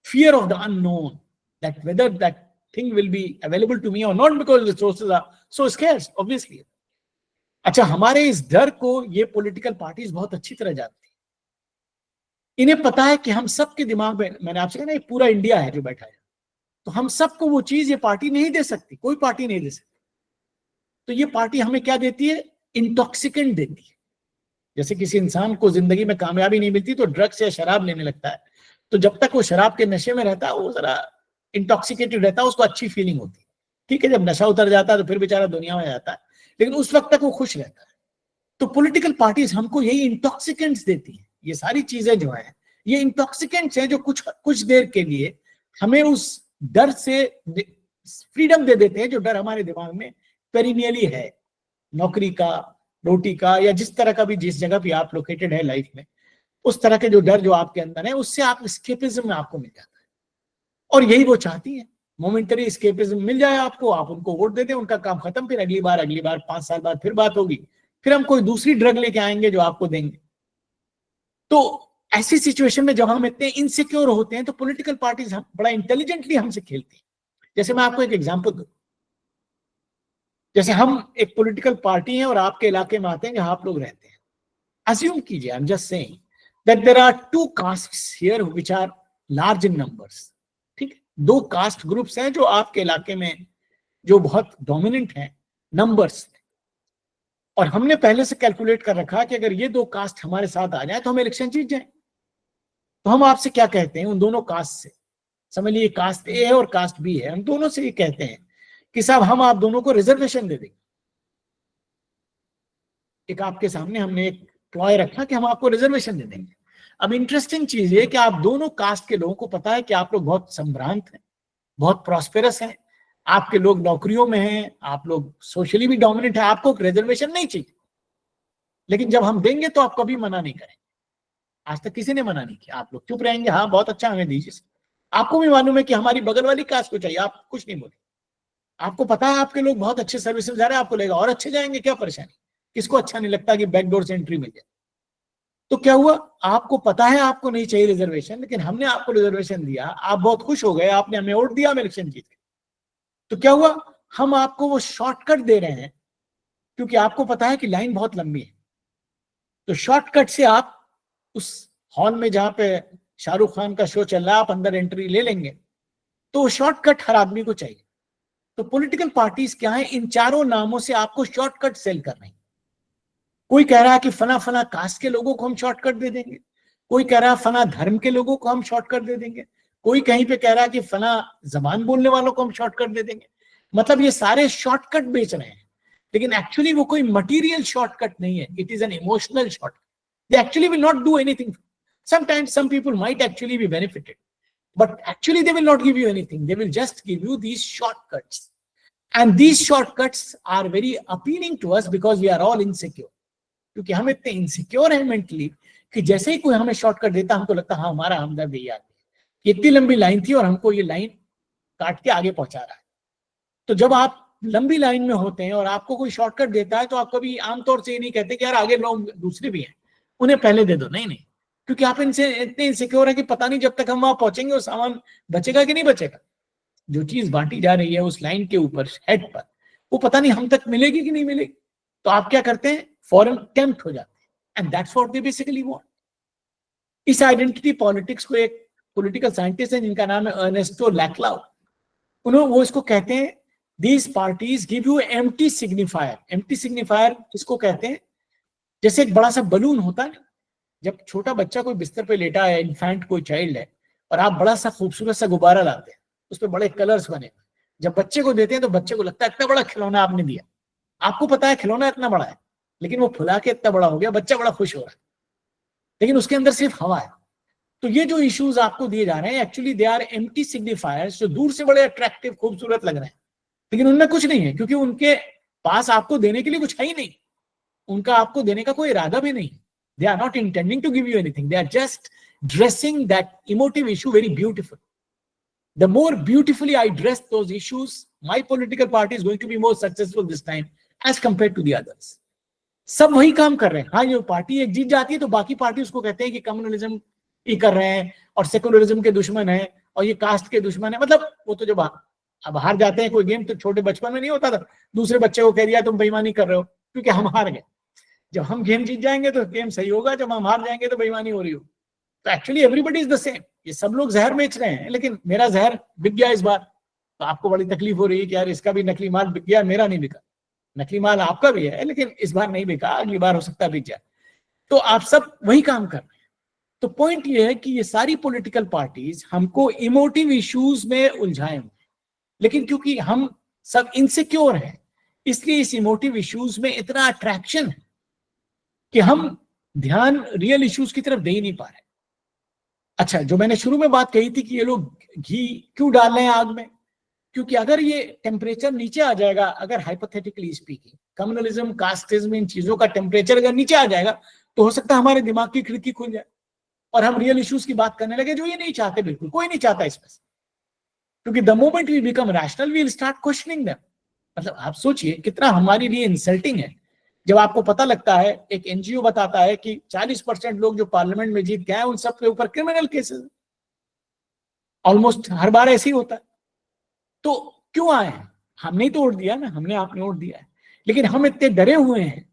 fear of the unknown, that whether that thing will be available to me or not, because resources are so scarce, obviously. अच्छा, हमारे इस डर को ये पॉलिटिकल पार्टीज बहुत अच्छी तरह जानती है। इन्हें पता है कि हम सबके दिमाग में, मैंने आपसे कहा ना, ये पूरा इंडिया है जो बैठा है, तो हम सबको वो चीज ये पार्टी नहीं दे सकती, कोई पार्टी नहीं दे सकती। तो ये पार्टी हमें क्या देती है, इंटॉक्सिकेंट देती है। जैसे किसी इंसान को जिंदगी में कामयाबी नहीं मिलती तो ड्रग्स या शराब लेने लगता है, तो जब तक वो शराब के नशे में रहता है वो जरा इंटॉक्सिकेटेड रहता है, उसको अच्छी फीलिंग होती है। ठीक है, जब नशा उतर जाता है तो फिर बेचारा दुनिया में जाता है, लेकिन उस वक्त तक वो खुश रहता है। तो पॉलिटिकल पार्टीज हमको यही इंटॉक्सिकेंट्स देती हैं। ये सारी चीजें जो हैं, ये इंटॉक्सिकेंट्स हैं जो कुछ देर के लिए हमें उस डर से फ्रीडम दे देते हैं, जो डर हमारे दिमाग में पेरिनियली है, नौकरी का, रोटी का, या जिस तरह का भी, जिस जगह भी आप लोकेटेड है लाइफ में, उस तरह के जो डर जो आपके अंदर है, उससे आप एस्केपिज्म में आपको मिल जाता है। और यही वो चाहती है, मोमेंटरी एस्केपिज्म मिल जाए आपको, आप उनको वोट दे दें, उनका काम खत्म, फिर अगली बार 5 साल बाद फिर बात होगी, फिर हम कोई दूसरी ड्रग लेके आएंगे जो आपको देंगे। तो ऐसी सिचुएशन में जब हम इतने इनसिक्योर होते हैं तो पॉलिटिकल पार्टीज बड़ा इंटेलिजेंटली हमसे खेलती है। जैसे मैं आपको एक एग्जांपल दूं, जैसे हम एक पॉलिटिकल पार्टी है और आपके इलाके में आते हैं जहां आप लोग रहते हैं। Assume कीजिए, I am just saying that there are 2 castes here which are large in numbers. ठीक है, 2 कास्ट ग्रुप्स हैं जो आपके इलाके में जो बहुत डोमिनेंट हैं नंबर्स में, और हमने पहले से कैलकुलेट कर रखा कि अगर ये 2 कास्ट हमारे साथ आ जाए तो हम इलेक्शन जीत जाए। तो हम आपसे क्या कहते हैं, उन दोनों कास्ट से, समझ लीजिए कास्ट ए है और कास्ट बी है, हम दोनों से ये कहते हैं कि साहब हम आप दोनों को रिजर्वेशन दे देंगे। एक आपके सामने हमने एक प्लॉय रखा कि हम आपको रिजर्वेशन दे देंगे। अब इंटरेस्टिंग चीज ये कि आप दोनों कास्ट के लोगों को पता है कि आप लोग बहुत संभ्रांत हैं, बहुत प्रॉस्पेरस हैं, आपके लोग नौकरियों में हैं, आप लोग सोशली भी डोमिनेंट है, आपको रिजर्वेशन नहीं चाहिए। लेकिन जब हम देंगे तो आप कभी मना नहीं करेंगे। आज तक किसी ने मना नहीं किया, आप लोग चुप रहेंगे, हाँ बहुत अच्छा हमें दीजिए। आपको भी मालूम है कि हमारी बगल वाली कास्ट को चाहिए, आप कुछ नहीं बोले। आपको पता है आपके लोग बहुत अच्छे सर्विसेज जा रहे हैं, आपको लगेगा और अच्छे जाएंगे, क्या परेशानी, किसको अच्छा नहीं लगता कि बैकडोर से एंट्री मिल जाए। तो क्या हुआ, आपको पता है आपको नहीं चाहिए रिजर्वेशन, लेकिन हमने आपको रिजर्वेशन दिया, आप बहुत खुश हो गए, आपने हमें वोट दिया, हम इलेक्शन जीत गए। तो क्या हुआ, हम आपको वो शॉर्टकट दे रहे हैं, क्योंकि आपको पता है कि लाइन बहुत लंबी है। तो शॉर्टकट से आप उस हॉल में जहां पे शाहरुख खान का शो चल रहा है, आप अंदर एंट्री ले लेंगे। तो शॉर्टकट हर आदमी को चाहिए। तो पॉलिटिकल पार्टीज क्या है, इन चारों नामों से आपको शॉर्टकट सेल कर रही है। कोई कह रहा है कि फना फना कास्ट के लोगों को हम शॉर्टकट दे देंगे, कोई कह रहा है फना धर्म के लोगों को हम शॉर्टकट दे देंगे, कोई कहीं पे कह रहा है कि फना जबान बोलने वालों को हम शॉर्टकट दे देंगे। मतलब ये सारे शॉर्टकट बेच रहे हैं, लेकिन एक्चुअली वो कोई मटीरियल शॉर्टकट नहीं है, it is an emotional shortcut. They actually will not do anything. Sometimes some people might actually be benefited, but actually they will not give you anything. They will just give you these shortcuts. And these shortcuts are very appealing to us because we are all insecure. क्योंकि हम इतने insecure हैं mentally कि जैसे ही कोई हमें shortcut देता हमको लगता है हाँ हमारा हमदर्द यही आदमी, इतनी लंबी लाइन थी और हमको ये लाइन काट के आगे पहुंचा रहा है। तो जब आप लंबी लाइन में होते हैं और आपको कोई शॉर्टकट देता है तो आप कभी आमतौर से ये नहीं कहते कि यार आगे लोग दूसरे भी हैं, उन्हें पहले दे दो। नहीं, क्योंकि आप इनसे इतने इनसिक्योर है कि पता नहीं जब तक हम वहां पहुंचेंगे वो सामान बचेगा कि नहीं बचेगा। जो चीज बांटी जा रही है उस लाइन के ऊपर, हेड पर, वो पता नहीं हम तक मिलेगी कि नहीं मिलेगी। तो आप क्या करते हैं, फॉरन टेम्प्ट हो जाते हैं, and that's what they basically want. इस आइडेंटिटी पॉलिटिक्स को एक पॉलिटिकल साइंटिस्ट है जिनका नाम है अर्नेस्टो लैक्लाउ, उन्होंने वो इसको कहते हैं these parties give you empty signifier. Empty signifier इसको कहते हैं, जैसे एक बड़ा सा बलून होता है, जब छोटा बच्चा कोई बिस्तर पे लेटा है, इन्फेंट कोई चाइल्ड है, और आप बड़ा सा खूबसूरत सा गुब्बारा लाते हैं, उस पर बड़े कलर्स बने, जब बच्चे को देते हैं तो बच्चे को लगता है इतना बड़ा खिलौना आपने दिया। आपको पता है खिलौना इतना बड़ा है, लेकिन वो फुला के इतना बड़ा हो गया, बच्चा बड़ा खुश हो रहा है। लेकिन उसके अंदर सिर्फ हवा है। तो ये जो इश्यूज आपको दिए जा रहे हैं एक्चुअली दे आर एम्प्टी सिग्निफायर्स, जो दूर से बड़े अट्रैक्टिव खूबसूरत लग रहे हैं, लेकिन उनमें कुछ नहीं है, क्योंकि उनके पास आपको देने के लिए कुछ है ही नहीं, उनका आपको देने का कोई इरादा भी नहीं। They are not intending to give you anything, they are just dressing that emotive issue very beautiful. The more beautifully I dress those issues, my political party is going to be more successful this time as compared to the others. सब वही काम कर रहे हैं। हाँ, ये party एक जीत जाती है तो बाकी पार्टी उसको कहते हैं कि कम्युनलिज्म ही कर रहे हैं और सेकुलरिज्म के दुश्मन है और ये कास्ट के दुश्मन है। मतलब वो तो जब अब हार जाते हैं कोई गेम, तो छोटे बचपन में नहीं होता था, दूसरे बच्चे को कह दिया तुम बेईमानी कर रहे हो क्योंकि हम हार गए। जब हम गेम जीत जाएंगे तो गेम सही होगा, जब हम हार जाएंगे तो बेईमानी हो रही हो। तो actually everybody is the same. ये सब लोग जहर बेच रहे हैं, लेकिन मेरा जहर बिक गया इस बार, तो आपको बड़ी तकलीफ हो रही है कि यार इसका भी नकली माल बिक गया, मेरा नहीं बिका। नकली माल आपका भी है, लेकिन इस बार नहीं बिका, अगली बार हो सकता है बिक जाए। तो आप सब वही काम कर रहे हैं। तो पॉइंट ये है कि ये सारी पॉलिटिकल पार्टीज हमको इमोटिव इश्यूज में उलझाए हुए, लेकिन क्योंकि हम सब इनसिक्योर हैं, इसलिए इस इमोटिव इश्यूज में इतना अट्रैक्शन है कि हम ध्यान रियल इश्यूज की तरफ दे ही नहीं पा रहे। अच्छा, जो मैंने शुरू में बात कही थी कि ये लोग घी क्यों डाल रहे हैं आग में, क्योंकि अगर ये टेम्परेचर नीचे आ जाएगा, अगर हाइपोथेटिकली स्पीकिंग कम्युनलिज्म, कास्टिज्म, इन चीजों का टेम्परेचर अगर नीचे आ जाएगा, तो हो सकता है हमारे दिमाग की खिड़की खुल जाए और हम रियल इश्यूज की बात करने लगे, जो ये नहीं चाहते, बिल्कुल कोई नहीं चाहता इसमें। क्योंकि the moment we become rational we will start questioning them. मतलब आप सोचिए कितना हमारे लिए इंसल्टिंग है जब आपको पता लगता है, एक एनजीओ बताता है कि 40% लोग जो पार्लियामेंट में जीत गए हैं उन सब के ऊपर क्रिमिनल केसेस। ऑलमोस्ट हर बार ऐसे ही होता है। तो क्यों आए हैं? हमने ही तो वोट दिया ना, हमने आपने वोट दिया है, लेकिन हम इतने डरे हुए हैं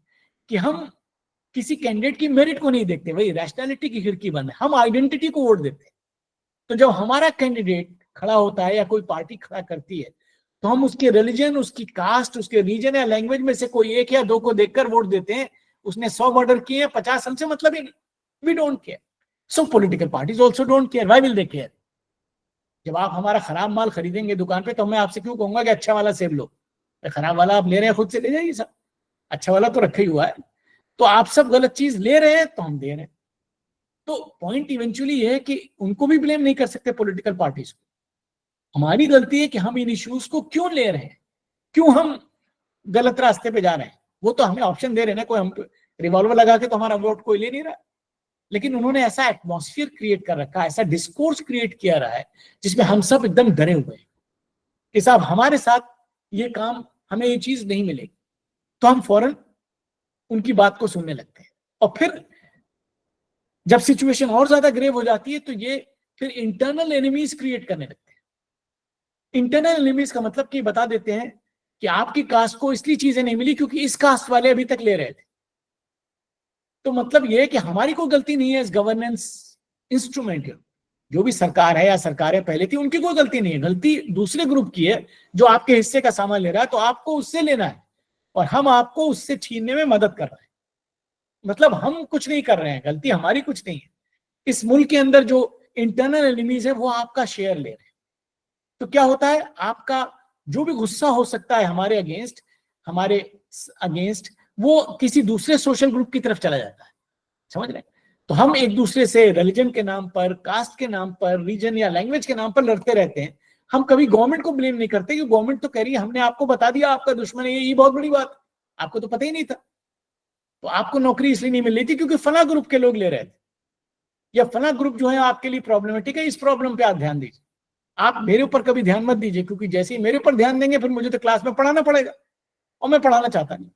कि हम किसी कैंडिडेट की मेरिट को नहीं देखते। वही रैशनैलिटी की खिड़की बंद है, हम आइडेंटिटी को वोट देते हैं। तो जब हमारा कैंडिडेट खड़ा होता है या कोई पार्टी खड़ा करती है, तो हम उसके रिलीजन, उसकी कास्ट, उसके रीजन या लैंग्वेज में से कोई एक या दो को देखकर वोट देते हैं। उसने 100 मर्डर किए, 50 हमसे मतलब ही नहीं। We don't care. So political parties also don't care. Why will they care? जब आप हमारा खराब माल खरीदेंगे दुकान पे, तो मैं आपसे क्यों कहूंगा कि अच्छा वाला सेब लो? खराब वाला आप ले रहे हैं, खुद से ले जाइए सब, अच्छा वाला तो रखा ही हुआ है। तो आप सब गलत चीज ले रहे हैं तो हम दे रहे हैं। तो पॉइंट इवेंचुअली ये है कि उनको भी ब्लेम नहीं कर सकते पॉलिटिकल पार्टीज को। हमारी गलती है कि हम इन इश्यूज को क्यों ले रहे हैं, क्यों हम गलत रास्ते पे जा रहे हैं। वो तो हमें ऑप्शन दे रहे हैं ना, कोई हम रिवॉल्वर लगा के तो हमारा वोट कोई ले नहीं रहा, लेकिन उन्होंने ऐसा एटमॉस्फेयर क्रिएट कर रखा है, ऐसा डिस्कोर्स क्रिएट किया रहा है जिसमें हम सब एकदम डरे हुए हैं कि साहब हमारे साथ ये काम, हमें ये चीज नहीं मिलेगी। तो हम फौरन उनकी बात को सुनने लगते हैं, और फिर जब सिचुएशन और ज्यादा ग्रेव हो जाती है तो ये फिर इंटरनल एनिमीज क्रिएट करने लगते हैं। इंटरनल एनिमीज का मतलब कि बता देते हैं कि आपकी कास्ट को इसलिए चीजें नहीं मिली क्योंकि इस कास्ट वाले अभी तक ले रहे थे। तो मतलब ये है कि हमारी कोई गलती नहीं है इस गवर्नेंस इंस्ट्रूमेंट, जो भी सरकार है या सरकारें पहले थी उनकी कोई गलती नहीं है, गलती दूसरे ग्रुप की है जो आपके हिस्से का सामान ले रहा है, तो आपको उससे लेना है और हम आपको उससे छीनने में मदद कर रहे हैं। मतलब हम कुछ नहीं कर रहे हैं, गलती हमारी कुछ नहीं है। इस मुल्क के अंदर जो इंटरनल एनिमीज है वो आपका शेयर ले रहे हैं। तो क्या होता है, आपका जो भी गुस्सा हो सकता है हमारे अगेंस्ट वो किसी दूसरे सोशल ग्रुप की तरफ चला जाता है। समझ रहे हैं? तो हम एक दूसरे से रिलीजन के नाम पर, कास्ट के नाम पर, रीजन या लैंग्वेज के नाम पर लड़ते रहते हैं। हम कभी गवर्नमेंट को ब्लेम नहीं करते कि गवर्नमेंट तो कह रही है हमने आपको बता दिया आपका दुश्मन है, ये बहुत बड़ी बात, आपको तो पता ही नहीं था। तो आपको नौकरी इसलिए नहीं मिल रही थी क्योंकि फला ग्रुप के लोग ले रहे थे, या फला ग्रुप जो है आपके लिए प्रॉब्लमेटिक है, इस प्रॉब्लम पे आप ध्यान दीजिए। आप मेरे ऊपर कभी ध्यान मत दीजिए, क्योंकि जैसे ही मेरे ऊपर ध्यान देंगे फिर मुझे तो क्लास में पढ़ाना पड़ेगा और मैं पढ़ाना चाहता नहीं।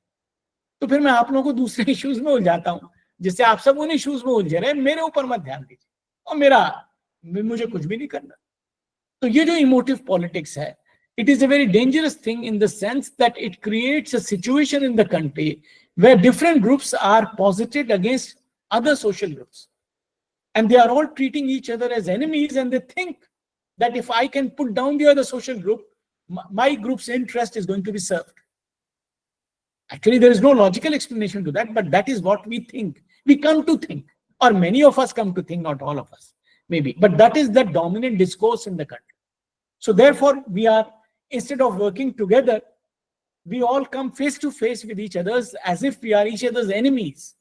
तो फिर मैं आप लोगों को दूसरे इश्यूज में उलझाता हूं, जिससे आप सब उन इश्यूज में उलझे रहे, मेरे ऊपर मत ध्यान दीजिए और मुझे कुछ भी नहीं करना। तो ये जो इमोटिव पॉलिटिक्स है, it is a very dangerous thing in the sense that it creates a situation in the country where different groups are posited against other social groups, and they are all treating each other as enemies, and they think that if I can put down the other social group, my group's interest is going to be served. Actually, there is no logical explanation to that, but that is what we think. We come to think, or many of us come to think, not all of us, maybe, but that is the dominant discourse in the country. So therefore, we are, instead of working together, we all come face to face with each other as if we are each other's enemies.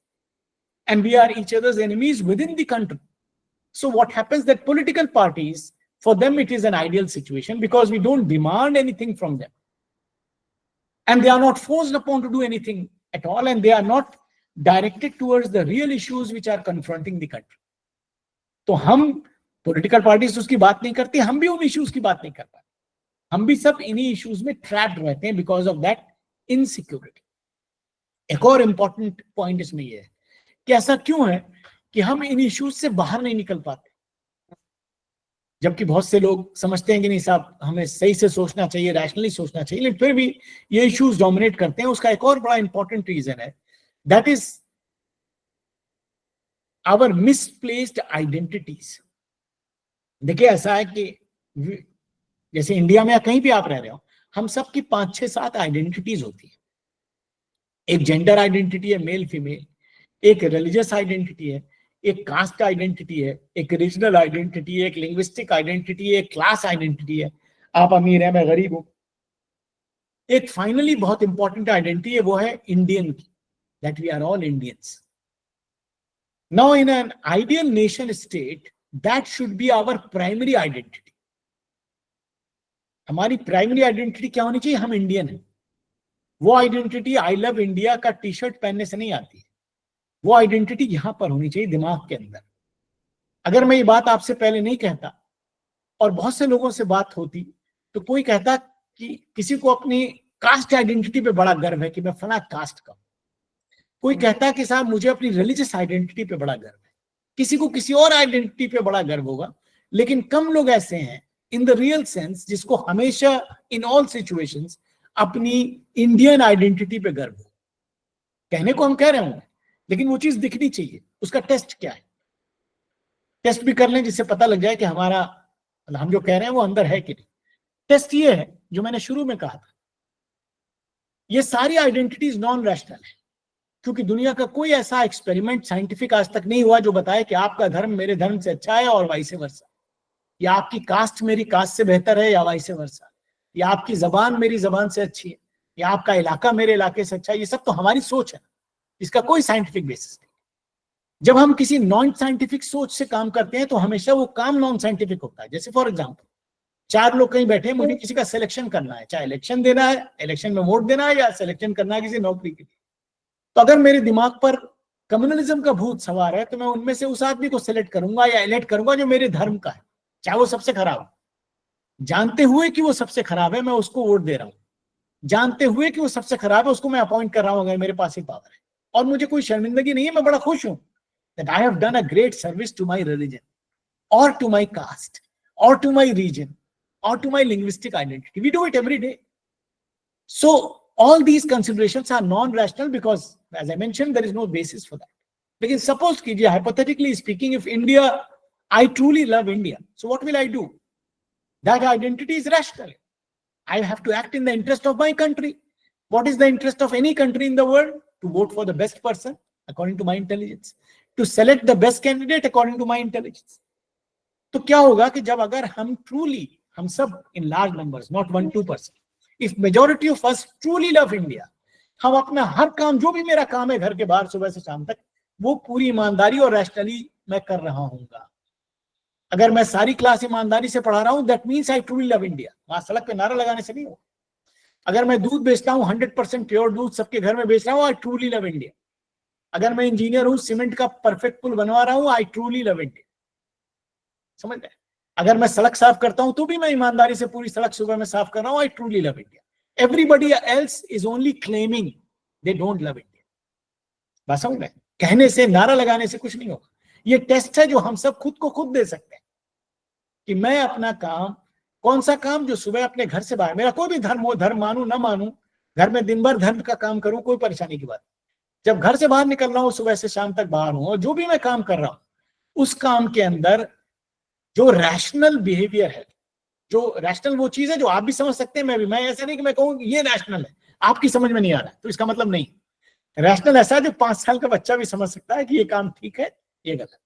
and we are each other's enemies within the country. So what happens that political parties, for them it is an ideal situation because we don't demand anything from them. And they are not forced upon to do anything at all, and they are not directed towards the real issues which are confronting the country. तो हम political parties उसकी बात नहीं करती, हम भी उन issues की बात नहीं कर पाते, हम भी सब इन्हीं इश्यूज में ट्रैप्ड रहते हैं बिकॉज ऑफ दैट इनसिक्योरिटी. एक और इंपॉर्टेंट पॉइंट इसमें यह है कि ऐसा क्यों है कि हम इन इश्यूज से बाहर नहीं निकल पाते, जबकि बहुत से लोग समझते हैं कि नहीं साहब हमें सही से सोचना चाहिए, रैशनली सोचना चाहिए, लेकिन फिर भी ये इश्यूज डोमिनेट करते हैं. उसका एक और बड़ा इंपॉर्टेंट रीजन है, that is our misplaced identities. देखिए ऐसा है कि जैसे इंडिया में या कहीं भी आप रह रहे हो, हम सब की 5-6-7 आइडेंटिटीज होती है. एक जेंडर आइडेंटिटी है, मेल फीमेल, एक रिलीजियस आइडेंटिटी है, एक कास्ट आइडेंटिटी है, एक रीजनल आइडेंटिटी है, एक लिंग्विस्टिक आइडेंटिटी है, एक क्लास आइडेंटिटी है, आप अमीर हैं मैं गरीब हूं. एक फाइनली बहुत इंपॉर्टेंट आइडेंटिटी है, वो है इंडियन की, that we are all Indians. Now in an ideal nation state that should be our primary identity. हमारी प्राइमरी आइडेंटिटी क्या होनी चाहिए? हम इंडियन हैं. वो आइडेंटिटी आई लव इंडिया का टी शर्ट पहनने से नहीं आती है, वो आइडेंटिटी यहां पर होनी चाहिए दिमाग के अंदर. अगर मैं ये बात आपसे पहले नहीं कहता और बहुत से लोगों से बात होती तो कोई कहता कि किसी को अपनी कास्ट आइडेंटिटी पे बड़ा गर्व है कि मैं फला कास्ट का, कोई कहता कि साहब मुझे अपनी रिलीजियस आइडेंटिटी पे बड़ा गर्व है, किसी को किसी और आइडेंटिटी पे बड़ा गर्व होगा. लेकिन कम लोग ऐसे हैं इन द रियल सेंस जिसको हमेशा इन ऑल सिचुएशंस अपनी इंडियन आइडेंटिटी पे गर्व हो. कहने को हम कह रहे होंगे, लेकिन वो चीज दिखनी चाहिए. उसका टेस्ट क्या है? टेस्ट भी कर लें जिससे पता लग जाए कि हमारा हम जो कह रहे हैं वो अंदर है कि नहीं. टेस्ट ये है जो मैंने शुरू में कहा था, ये सारी आइडेंटिटीज नॉन रैशनल है, क्योंकि दुनिया का कोई ऐसा एक्सपेरिमेंट साइंटिफिक आज तक नहीं हुआ जो बताए कि आपका धर्म मेरे धर्म से अच्छा है और वाइस वर्सा, या आपकी कास्ट मेरी कास्ट से बेहतर है या वाइस वर्सा, या आपकी जबान मेरी जबान से अच्छी है, या आपका इलाका मेरे इलाके से अच्छा है. ये सब तो हमारी सोच है, इसका कोई साइंटिफिक बेसिस नहीं. जब हम किसी नॉन साइंटिफिक सोच से काम करते हैं तो हमेशा वो काम नॉन साइंटिफिक होता है. जैसे फॉर एग्जांपल 4 लोग कहीं बैठे हैं, मुझे किसी का सिलेक्शन करना है, चाहे इलेक्शन देना है, इलेक्शन में वोट देना है, या सिलेक्शन करना है किसी नौकरी के लिए. तो अगर मेरे दिमाग पर कम्युनलिज्म का भूत सवार है तो मैं उनमें से उस आदमी को सिलेक्ट करूंगा या इलेक्ट करूंगा जो मेरे धर्म का है, चाहे वो सबसे खराब हो. जानते हुए कि वो सबसे खराब है मैं उसको वोट दे रहा हूं, जानते हुए कि वो सबसे खराब है उसको मैं अपॉइंट कर रहा हूं अगर मेरे पास ही पावर है. और मुझे कोई शर्मिंदगी नहीं है, मैं बड़ा खुश हूं that I have done a great service to my religion or to my caste or to my region or to my linguistic identity. We do it every day. So all these considerations are non-rational because, as I mentioned, there is no basis for that. Lekin suppose कीजिए, hypothetically speaking, if India, I truly love India, so what will I do? That identity is rational. I have to act in the interest of my country. What is the interest of any country in the world? To vote for the best person according to my intelligence, to select the best candidate according to my intelligence. तो क्या होगा कि जब अगर हम truly, हम सब in large numbers, not 1-2%, if majority of us truly love India, हम अपना हर काम, जो भी मेरा काम है घर के बाहर सुबह से शाम तक, वो पूरी ईमानदारी और रैशनली मैं कर रहा हूँगा. अगर मैं सारी क्लास ईमानदारी से पढ़ा रहा हूँ, that means I truly love India. वहां सड़क पे नारा लगाने से नहीं हो. अगर मैं दूध बेचता हूँ 100% प्योर दूध सबके घर में बेच रहा हूँ, आई ट्रूली लव इंडिया. अगर मैं इंजीनियर हूं, सीमेंट का परफेक्ट पुल बनवा रहा हूं, आई ट्रूली लव इंडिया. समझ रहे? अगर मैं सड़क साफ करता हूं तो भी मैं ईमानदारी से पूरी सड़क सुबह में साफ कर रहा हूं, I truly love India. Everybody else is only claiming they don't love India. बात समझ रहे? कहने से, नारा लगाने से कुछ नहीं होगा. ये टेस्ट है जो हम सब खुद को खुद दे सकते हैं कि मैं अपना काम, कौन सा काम जो सुबह अपने घर से बाहर, मेरा कोई भी धर्म हो, धर्म मानू ना मानू, घर में दिन भर धर्म का काम करूं, कोई परेशानी की बात. जब घर से बाहर निकल रहा हूं, सुबह से शाम तक बाहर हूं, और जो भी मैं काम कर रहा हूं उस काम के अंदर जो रैशनल बिहेवियर है, जो रैशनल वो चीज है जो आप भी समझ सकते हैं, मैं भी. मैं ऐसा नहीं कि मैं कहूँ ये रैशनल है, आपकी समझ में नहीं आ रहा है तो इसका मतलब नहीं. रैशनल ऐसा है जो 5 साल का बच्चा भी समझ सकता है कि ये काम ठीक है, ये गलत.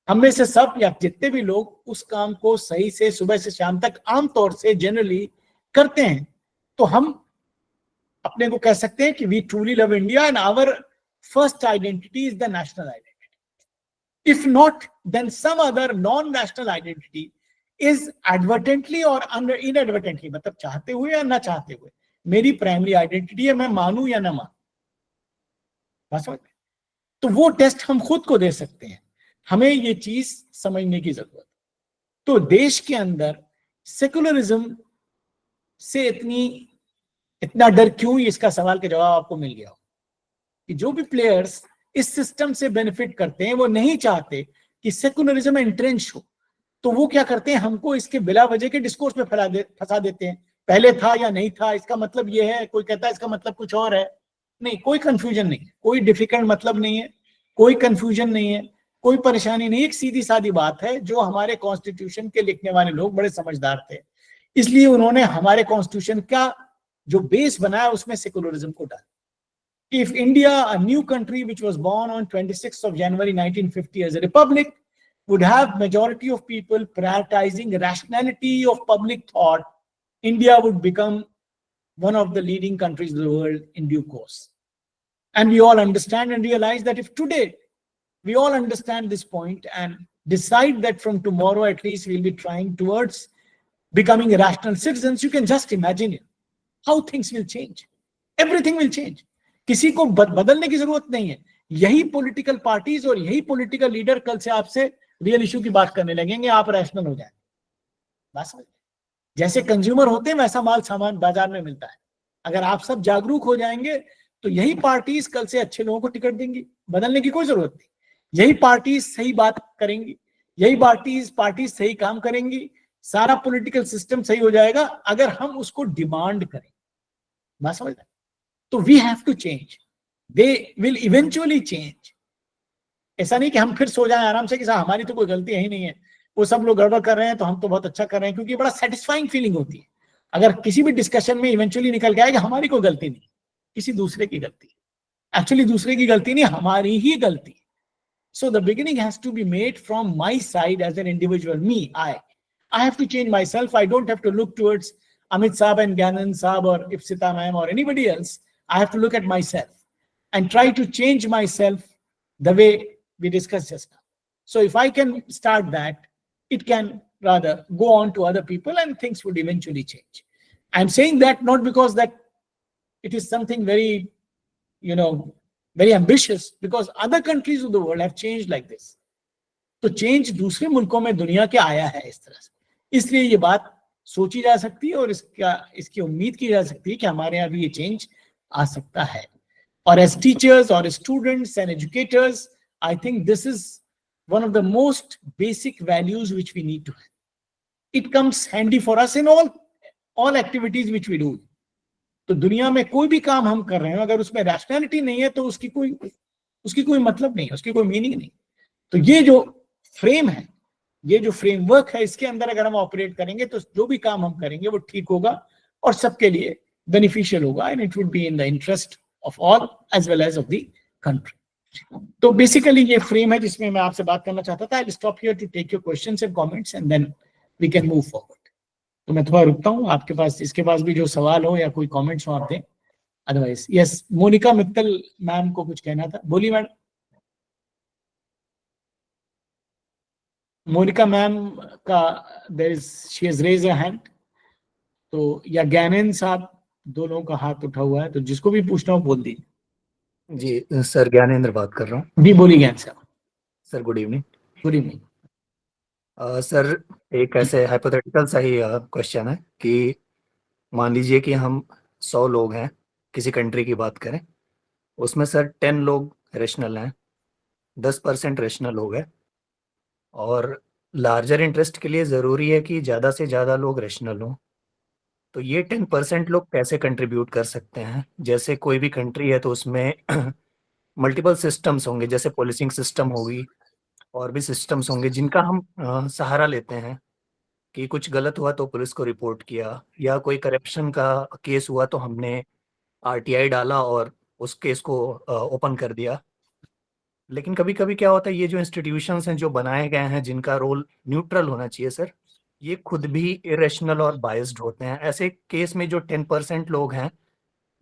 हम में से सब या जितने भी लोग उस काम को सही से सुबह से शाम तक आमतौर से जनरली करते हैं, तो हम अपने को कह सकते हैं कि we truly love India and our first identity is the national identity. If not, then some other non-national identity is advertently or inadvertently, मतलब चाहते हुए या ना चाहते हुए, मेरी प्राइमरी आइडेंटिटी है, मैं मानूं या ना मानूं। तो वो टेस्ट हम खुद को दे सकते हैं, हमें ये चीज समझने की जरूरत। तो देश के अंदर सेकुलरिज्म से इतना डर क्यों, इसका सवाल का जवाब आपको मिल गया हो कि जो भी प्लेयर्स इस सिस्टम से बेनिफिट करते हैं वो नहीं चाहते कि सेकुलरिज्म एंट्रेंच हो, तो वो क्या करते हैं, हमको इसके बिला वजह के डिस्कोर्स में फंसा देते हैं। पहले था या नहीं था, इसका मतलब ये है, कोई कहता है इसका मतलब कुछ और है। नहीं, कोई कंफ्यूजन नहीं है, कोई डिफिकल्ट मतलब नहीं है, कोई कंफ्यूजन नहीं है, कोई परेशानी नहीं। एक सीधी सादी बात है, जो हमारे कॉन्स्टिट्यूशन के लिखने वाले लोग बड़े समझदार थे, इसलिए उन्होंने हमारे कॉन्स्टिट्यूशन का जो बेस बनाया उसमें सेकुलरिज्म को डाला। If India, a new country which was born on 26th of January 1950 as a republic, would have majority of people prioritizing rationality of public thought, India would become one of the leading countries of the world in due course. And we all understand and realize that if today we all understand this point and decide that from tomorrow at least we'll be trying towards becoming rational citizens, you can just imagine how things will change. Everything will change. किसी को बदलने की जरूरत नहीं है। यही political parties और यही पॉलिटिकल लीडर कल से आपसे रियल इशू की बात करने लगेंगे, आप रैशनल हो जाएंगे। बस जैसे कंज्यूमर होते हैं वैसा माल सामान बाजार में मिलता है। अगर आप सब जागरूक हो जाएंगे तो यही पार्टीज कल से अच्छे लोगों को टिकट देंगी, बदलने की कोई जरूरत नहीं। यही पार्टीज सही बात करेंगी, यही पार्टीज सही काम करेंगी, सारा पॉलिटिकल सिस्टम सही हो जाएगा अगर हम उसको डिमांड करें। बस समझ रहे? तो we have to change, they will eventually change. ऐसा नहीं कि हम फिर सो जाएं आराम से कि साहब हमारी तो कोई गलती है ही नहीं है, वो सब लोग गड़बड़ कर रहे हैं तो हम तो बहुत अच्छा कर रहे हैं, क्योंकि बड़ा सेटिस्फाइंग फीलिंग होती है अगर किसी भी डिस्कशन में इवेंचुअली निकल के आए कि हमारी कोई गलती नहीं, किसी दूसरे की गलती है। एक्चुअली दूसरे की गलती नहीं, हमारी ही गलती है। So the beginning has to be made from my side as an individual, me, I have to change myself. I don't have to look towards Amit Saab and Gyanan Saab or Ipsita ma'am or anybody else. I have to look at myself and try to change myself the way we discussed just now. So if I can start that, it can rather go on to other people and things would eventually change. I'm saying that not because that it is something very, very ambitious, because other countries of the world have changed like this. तो change दूसरे मुल्कों में दुनिया के आया है इस तरह से, इसलिए ये बात सोची जा सकती है और इसकी उम्मीद की जा सकती है कि हमारे यहाँ भी ये चेंज आ सकता है। और एज टीचर्स और students and educators, I think this is one of the most basic values which we need to have. It comes handy for us in all activities which we do. तो दुनिया में कोई भी काम हम कर रहे हैं, अगर उसमें रैशनैलिटी नहीं है तो उसकी कोई मतलब नहीं है, उसकी कोई मीनिंग नहीं। तो ये जो फ्रेम है, ये जो फ्रेमवर्क है, इसके अंदर अगर हम ऑपरेट करेंगे तो जो भी काम हम करेंगे वो ठीक होगा और सबके लिए बेनिफिशियल होगा, and it would be in the interest of all as well as of the country. तो बेसिकली ये फ्रेम है जिसमें मैं आपसे बात करना चाहता था। I will stop here to take your questions and comments and then we can move forward. तो मैं थोड़ा रुकता हूँ, आपके पास इसके पास भी जो सवाल हो या कोई कमेंट्स हो आप दें, otherwise yes, Monika Mittal ma'am को कुछ कहना था, बोलिए मैडम। मोनिका मैम का she has raised her hand, तो या ज्ञानेंद्र साहब, दो लोगों का हाथ उठा हुआ है, तो जिसको भी पूछना हो बोल दीजिए। जी सर, ज्ञानेंद्र बात कर रहा हूँ। जी बोलिए ज्ञान साहब। Sir good evening. Good evening. Sir एक ऐसे हाइपोथेटिकल सा ही क्वेश्चन है कि मान लीजिए कि हम 100 लोग हैं, किसी कंट्री की बात करें, उसमें सर 10 लोग रेशनल हैं, 10% रेशनल हो गए, और लार्जर इंटरेस्ट के लिए ज़रूरी है कि ज़्यादा से ज़्यादा लोग रेशनल हों। तो ये 10% लोग कैसे कंट्रीब्यूट कर सकते हैं? जैसे कोई भी कंट्री है तो उसमें मल्टीपल सिस्टम्स होंगे, जैसे पुलिसिंग सिस्टम होगी और भी सिस्टम्स होंगे जिनका हम सहारा लेते हैं कि कुछ गलत हुआ तो पुलिस को रिपोर्ट किया, या कोई करप्शन का केस हुआ तो हमने आरटीआई डाला और उस केस को ओपन कर दिया। लेकिन कभी कभी क्या होता है, ये जो इंस्टीट्यूशंस हैं जो बनाए गए हैं, जिनका रोल न्यूट्रल होना चाहिए सर, ये खुद भी इरेशनल और बायस्ड होते हैं। ऐसे केस में जो 10% लोग हैं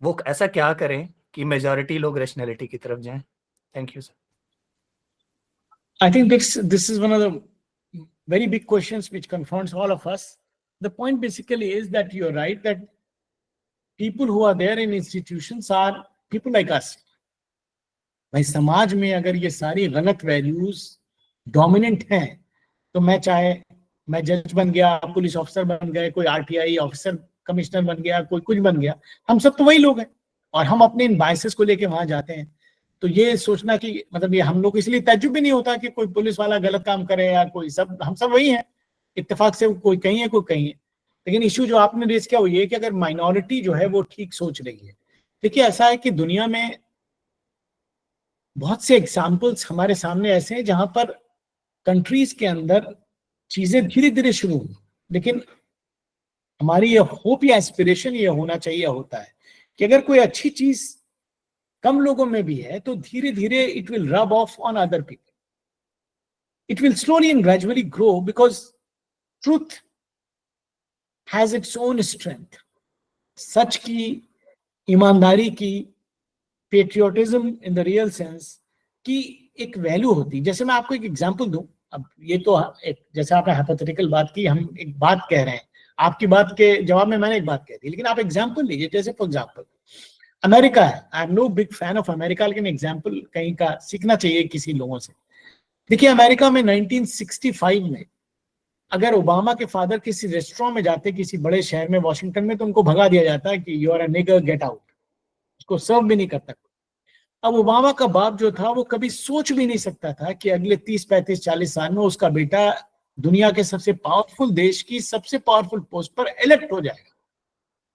वो ऐसा क्या करें कि मेजॉरिटी लोग रेशनैलिटी की तरफ जाएं? Thank you sir. I think this is one of the very big questions which confronts all of us. The point basically is that you're right, that people who are there in institutions are people like us. भाई समाज में अगर ये सारी गलत values dominant हैं, तो मैं जज बन गया, पुलिस ऑफिसर बन गए, कोई आरटीआई ऑफिसर कमिश्नर बन गया, कोई कुछ बन गया, हम सब तो वही लोग हैं और हम अपने इन बायसेस को लेके वहां जाते हैं। तो ये सोचना कि मतलब ये हम लोग इसलिए ताज्जुब भी नहीं होता कि कोई पुलिस वाला गलत काम करे या कोई, सब हम सब वही हैं, इत्तेफाक से कोई कहीं है कोई कहीं है। लेकिन इश्यू जो आपने रेज किया वो ये कि अगर माइनॉरिटी जो है वो ठीक सोच रही है। देखिए ऐसा है कि दुनिया में बहुत से एग्जाम्पल्स हमारे सामने ऐसे हैं जहां पर कंट्रीज के अंदर चीजें धीरे धीरे शुरू हुई, लेकिन हमारी ये होप या एस्पिरेशन ये होना चाहिए, होता है कि अगर कोई अच्छी चीज कम लोगों में भी है तो धीरे धीरे it will rub off on other people, it will slowly and gradually grow, because truth has its own strength. सच की, ईमानदारी की, patriotism in the real sense की एक वैल्यू होती। जैसे मैं आपको एक एग्जांपल दूं, अब ये तो एक, जैसे आपने हाइपोथेटिकल बात की, हम एक बात कह रहे हैं, आपकी बात के जवाब में मैंने एक बात कह दी, लेकिन आप एग्जांपल लीजिए। जैसे फॉर एग्जांपल अमेरिका है, I am no big fan of America, लेकिन एग्जांपल कहीं का सीखना चाहिए किसी लोगों से। देखिए अमेरिका में 1965 में अगर ओबामा के फादर किसी रेस्टोरेंट में जाते किसी बड़े शहर में, वॉशिंगटन में, तो उनको भगा दिया जाता है कि you are a nigger, get out, उसको सर्व भी नहीं करता। अब ओबामा का बाप जो था वो कभी सोच भी नहीं सकता था कि अगले 30, 35, 40 साल में उसका बेटा दुनिया के सबसे पावरफुल देश की सबसे पावरफुल पोस्ट पर इलेक्ट हो जाएगा,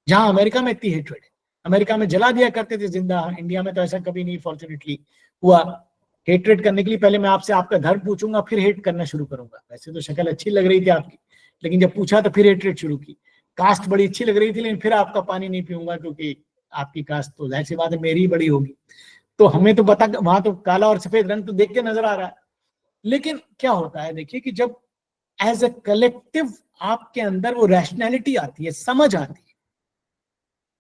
जहां अमेरिका में इतनी हेट्रेड है। अमेरिका में जला दिया करते थे जिंदा, इंडिया में तो ऐसा कभी नहीं फॉर्चुनेटली हुआ। हेट्रेड करने के लिए पहले मैं आपसे आपका धर्म पूछूंगा, फिर हेट करना शुरू करूंगा। वैसे तो शक्ल अच्छी लग रही थी आपकी, लेकिन जब पूछा तो फिर हेट्रेड शुरू की। कास्ट बड़ी अच्छी लग रही थी, लेकिन फिर आपका पानी नहीं पीऊंगा क्योंकि आपकी कास्ट तो जाहिर सी बात है मेरी ही बड़ी होगी। तो हमें तो पता, वहां तो काला और सफेद रंग तो देख के नजर आ रहा है। लेकिन क्या होता है देखिए कि जब एज अ कलेक्टिव आपके अंदर वो रैशनैलिटी आती है, समझ आती है,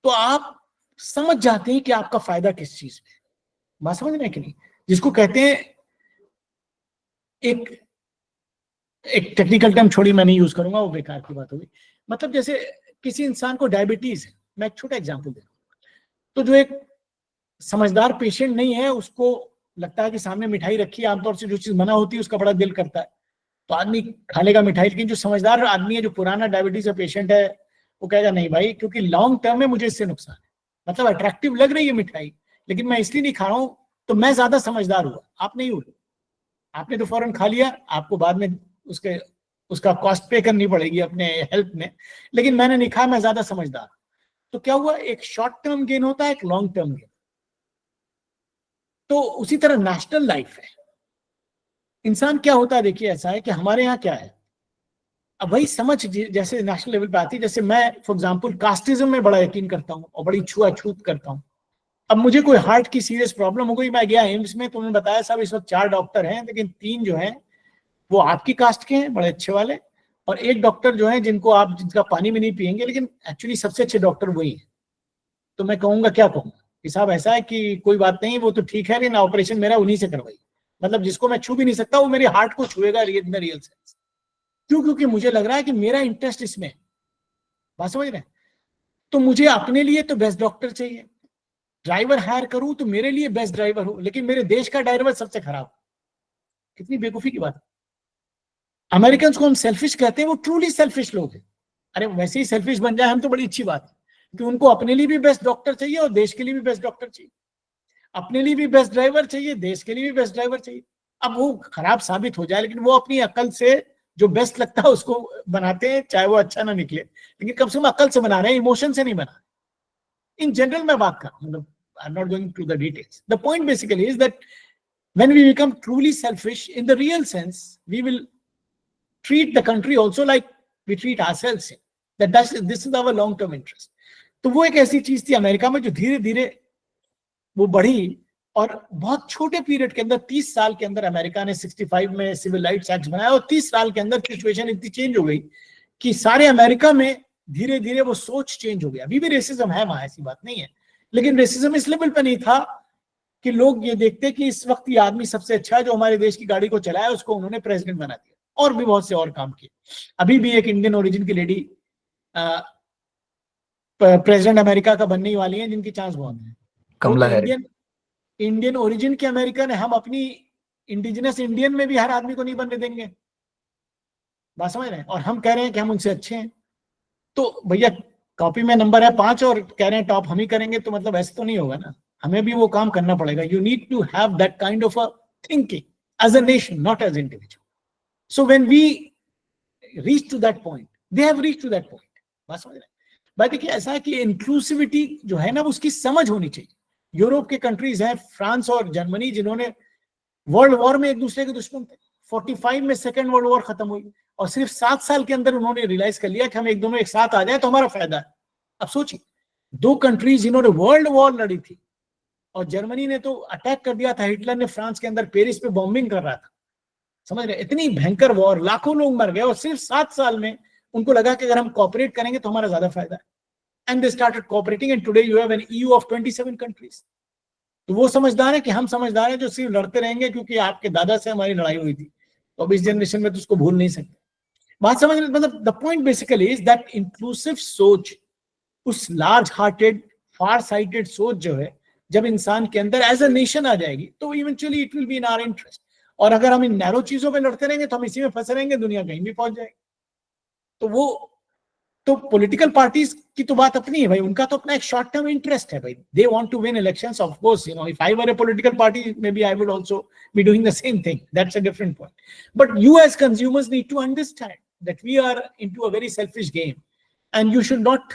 तो आप समझ जाते हैं कि आपका फायदा किस चीज में है। बात समझ रहे हैं कि नहीं? जिसको कहते हैं, एक टेक्निकल टर्म छोड़ी मैं नहीं यूज करूंगा, वो बेकार की बात होगी। मतलब जैसे किसी इंसान को डायबिटीज है, मैं एक छोटा एग्जांपल दे रहा हूं, तो जो एक समझदार पेशेंट नहीं है, उसको लगता है कि सामने मिठाई रखी है, आमतौर से जो चीज मना होती है उसका बड़ा दिल करता है, तो आदमी खा लेगा मिठाई। लेकिन जो समझदार आदमी है, जो पुराना डायबिटीज का पेशेंट है, वो कहेगा नहीं भाई, क्योंकि लॉन्ग टर्म में मुझे इससे नुकसान है। मतलब अट्रैक्टिव लग रही है मिठाई, लेकिन मैं इसलिए नहीं खा रहा हूं, तो मैं ज्यादा समझदार हुआ, आप नहीं हुए। आपने तो फौरन खा लिया, आपको बाद में उसका कॉस्ट पे करनी पड़ेगी अपने हेल्थ में, लेकिन मैंने नहीं खाया, मैं ज्यादा समझदार। तो क्या हुआ, एक शॉर्ट टर्म गेन होता है, एक लॉन्ग टर्म गेन। तो उसी तरह नेशनल लाइफ है। इंसान क्या होता है, देखिए ऐसा है कि हमारे यहाँ क्या है, अब वही समझ जैसे नेशनल लेवल पे आती है। जैसे मैं फॉर एग्जांपल कास्टिज्म में बड़ा यकीन करता हूँ और बड़ी छुआछूत करता हूँ। अब मुझे कोई हार्ट की सीरियस प्रॉब्लम हो गई, मैं गया एम्स में, तो उन्होंने बताया साहब इस वक्त 4 डॉक्टर हैं, लेकिन 3 जो हैं वो आपकी कास्ट के हैं, बड़े अच्छे वाले, और 1 डॉक्टर जो है जिनका पानी भी नहीं पियेंगे, लेकिन एक्चुअली सबसे अच्छे डॉक्टर वही है। तो मैं कहूंगा, क्या कहूंगा कि साहब ऐसा है कि कोई बात नहीं, वो तो ठीक है, लेकिन ऑपरेशन मेरा उन्हीं से करवाई। मतलब जिसको मैं छू भी नहीं सकता वो मेरे हार्ट को छुएगा रियल सेंस। क्यों? क्योंकि मुझे लग रहा है कि मेरा इंटरेस्ट इसमें है। बात समझ रहे हैं? तो मुझे अपने लिए तो बेस्ट डॉक्टर चाहिए, ड्राइवर हायर करूं तो मेरे लिए बेस्ट ड्राइवर हो, लेकिन मेरे देश का ड्राइवर सबसे खराब। कितनी बेवकूफी की बात है। अमेरिकन को हम सेल्फिश कहते हैं, वो ट्रूली सेल्फिश लोग हैं। अरे वैसे ही सेल्फिश बन जाए हम तो बड़ी अच्छी बात है, कि उनको अपने लिए भी बेस्ट डॉक्टर चाहिए और देश के लिए भी बेस्ट डॉक्टर चाहिए, अपने लिए भी बेस्ट ड्राइवर चाहिए, देश के लिए भी बेस्ट ड्राइवर चाहिए। अब वो खराब साबित हो जाए, लेकिन वो अपनी अकल से जो बेस्ट लगता है उसको बनाते हैं, चाहे वो अच्छा ना निकले, लेकिन कम से कम अकल से बना रहे हैं, इमोशन से नहीं बना रहे। इन जनरल मैं बात कर रहा हूँ, I'm not going to the details. The point basically is that when we become truly selfish, in the real sense, we will treat the country also like we treat ourselves. This is our long-term interest. तो वो एक ऐसी चीज थी America में जो धीरे धीरे वो बढ़ी, और बहुत छोटे पीरियड के अंदर, 30 साल के अंदर अमेरिका ने 65 में सिविल राइट्स एक्ट बनाया, और 30 साल के अंदर सिचुएशन इतनी चेंज हो गई कि सारे अमेरिका में धीरे धीरे वो सोच चेंज हो गया। अभी भी रेसिज्म है वहां, ऐसी बात नहीं है, लेकिन रेसिज्म इस लेवल पे नहीं था कि लोग ये देखते हैं कि इस वक्त ये आदमी सबसे अच्छा है, जो हमारे देश की गाड़ी को चलाया, उसको उन्होंने प्रेसिडेंट बना दिया, और भी बहुत से और काम किए। अभी भी एक इंडियन ओरिजिन की लेडी प्रेसिडेंट अमेरिका का बनने वाली है, जिनकी चांस बहुत है। कमला तो हैरिस। इंडियन ओरिजिन के अमेरिकन है, हम अपनी इंडिजिनस इंडियन में भी हर आदमी को नहीं बनने देंगे, बात समझ रहे हैं? और हम कह रहे हैं कि हम उनसे अच्छे हैं। तो भैया कॉपी में नंबर है 5 और कह रहे हैं टॉप हम ही करेंगे, तो मतलब ऐसे तो नहीं होगा ना, हमें भी वो काम करना पड़ेगा। You need to have that kind of a thinking as a nation, not as individual. So when we reach to that point, they have reach to that point, बात समझ रहे हैं? भाई देखिए ऐसा है कि इंक्लूसिविटी जो है ना, उसकी समझ होनी चाहिए। यूरोप के कंट्रीज हैं, फ्रांस और जर्मनी, जिन्होंने वर्ल्ड वॉर में एक दूसरे के दुश्मन थे, 45 में सेकेंड वर्ल्ड वॉर खत्म हुई, और सिर्फ 7 साल के अंदर उन्होंने रियलाइज कर लिया कि हम एक दोनों एक साथ आ जाए तो हमारा फायदा है। अब सोचिए, 2 कंट्रीज जिन्होंने वर्ल्ड वॉर लड़ी थी, और जर्मनी ने तो अटैक कर दिया था, हिटलर ने फ्रांस के अंदर पेरिस पे बॉम्बिंग कर रहा था, समझ रहे? इतनी भयंकर वॉर, लाखों लोग मर गए, और सिर्फ 7 साल में उनको लगा कि अगर हम कॉपरेट करेंगे तो हमारा ज्यादा फायदा है। And they started cooperating, and today you have an EU of 27 countries. तो वो समझदार है कि हम समझदार हैं जो सिर्फ लड़ते रहेंगे क्योंकि आपके दादा से हमारी लड़ाई हुई थी, तो अब इस जनरेशन में तो उसको भूल नहीं सकते। बात समझ रहे? मतलब the point basically is that inclusive सोच, उस लार्ज हार्टेड फार साइटेड सोच जो है, जब इंसान के अंदर एज अ नेशन आ जाएगी तो eventually it will be in our interest. और अगर हम इन नैरो चीजों पे लड़ते रहेंगे तो हम इसी में फंसे रहेंगे, दुनिया कहीं भी पहुंच जाएगी। तो वो तो पॉलिटिकल पार्टीज की तो बात अपनी है भाई, उनका तो अपना एक शॉर्ट टर्म इंटरेस्ट है भाई, they want to win elections, of course, you know, if I were a political party maybe I would also be doing the same thing, that's a different point. But you as consumers need to understand that we are into a very selfish game, and you should not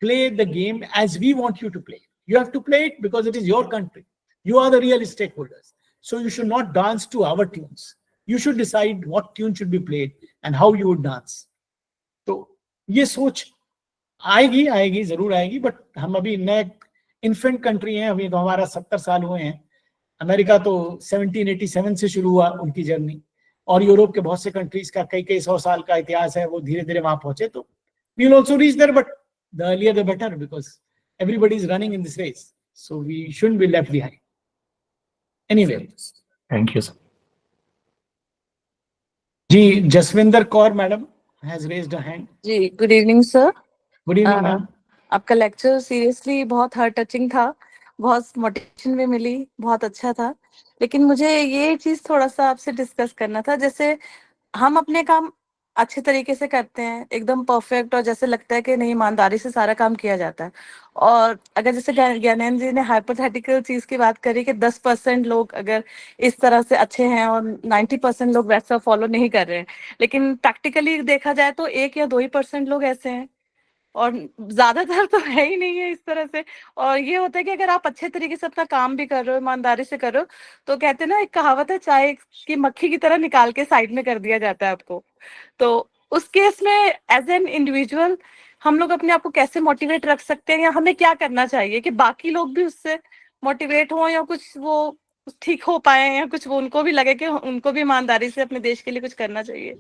play the game as we want you to play. You have to play it because it is your country. You are the real stakeholders. So you should not dance to our tunes. You should decide what tune should be played and how you would dance. तो ये सोच आएगी, आएगी, जरूर आएगी, but हम अभी नए इन्फेंट कंट्री हैं, अभी तो हमारा 70 साल हुए हैं। अमेरिका तो 1787 से शुरू हुआ उनकी जर्नी, और यूरोप के बहुत से कंट्रीज का कई कई 100 साल का इतिहास है, वो धीरे धीरे वहां पहुंचे। तो we will also reach there, but the earlier the better, because everybody is running in this race, so we shouldn't be left behind. Anyway, thank you sir. जी, Jaswinder Kaur madam has raised a hand. जी, good evening sir. Good evening ma'am. आपका lecture seriously बहुत heart touching था, बहुत motivation भी मिली, बहुत अच्छा था। लेकिन मुझे ये चीज थोड़ा सा आपसे डिस्कस करना था, जैसे हम अपने काम अच्छे तरीके से करते हैं, एकदम परफेक्ट, और जैसे लगता है कि नहीं, ईमानदारी से सारा काम किया जाता है। और अगर जैसे ज्ञानेंद्र जी ने हाइपोथेटिकल चीज की बात करी कि 10% लोग अगर इस तरह से अच्छे हैं और 90% लोग वैसा फॉलो नहीं कर रहे हैं, लेकिन प्रैक्टिकली देखा जाए तो 1 या 2% लोग ऐसे हैं, और ज्यादातर तो है ही नहीं है इस तरह से। और ये होता है कि अगर आप अच्छे तरीके से अपना काम भी कर रहे हो, ईमानदारी से कर रहे हो, तो कहते हैं ना, एक कहावत है, चाय की मक्खी की तरह निकाल के साइड में कर दिया जाता है आपको। तो उस केस में एज एन इंडिविजुअल हम लोग अपने आप को कैसे मोटिवेट रख सकते हैं, या हमें क्या करना चाहिए कि बाकी लोग भी उससे मोटिवेट हो, या कुछ वो ठीक हो पाए, या कुछ वो उनको भी लगे कि उनको भी ईमानदारी से अपने देश के लिए कुछ करना चाहिए।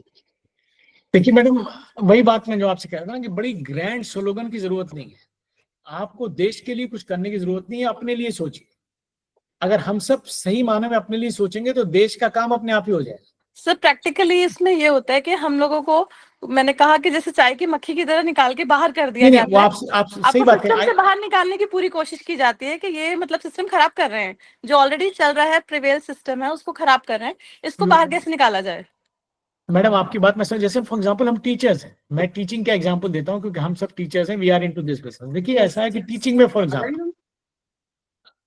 देखिए मैडम, वही बात मैं जो आपसे कह रहा था ना कि बड़ी ग्रैंड स्लोगन की जरूरत नहीं है, आपको देश के लिए कुछ करने की जरूरत नहीं है, अपने लिए सोचिए। अगर हम सब सही माने में अपने लिए सोचेंगे तो देश का काम अपने आप ही हो जाएगा। सर प्रैक्टिकली इसमें ये होता है कि हम लोगों को, मैंने कहा कि जैसे चाय की मक्खी की तरह निकाल के बाहर कर दिया नहीं, वो जाता है, आप सही आपको बात सिस्टम है। से बाहर निकालने की पूरी कोशिश की जाती है कि ये मतलब सिस्टम खराब कर रहे हैं, जो ऑलरेडी चल रहा है, प्रिवेल सिस्टम है, उसको खराब कर रहे हैं, इसको बाहर कैसे निकाला जाए। मैडम आपकी बात मैं समझ, जैसे फॉर एग्जांपल हम टीचर्स हैं, मैं टीचिंग का एग्जांपल देता हूं क्योंकि हम सब टीचर्स हैं, we are into this business. देखिए ऐसा है कि टीचिंग में फॉर एग्जांपल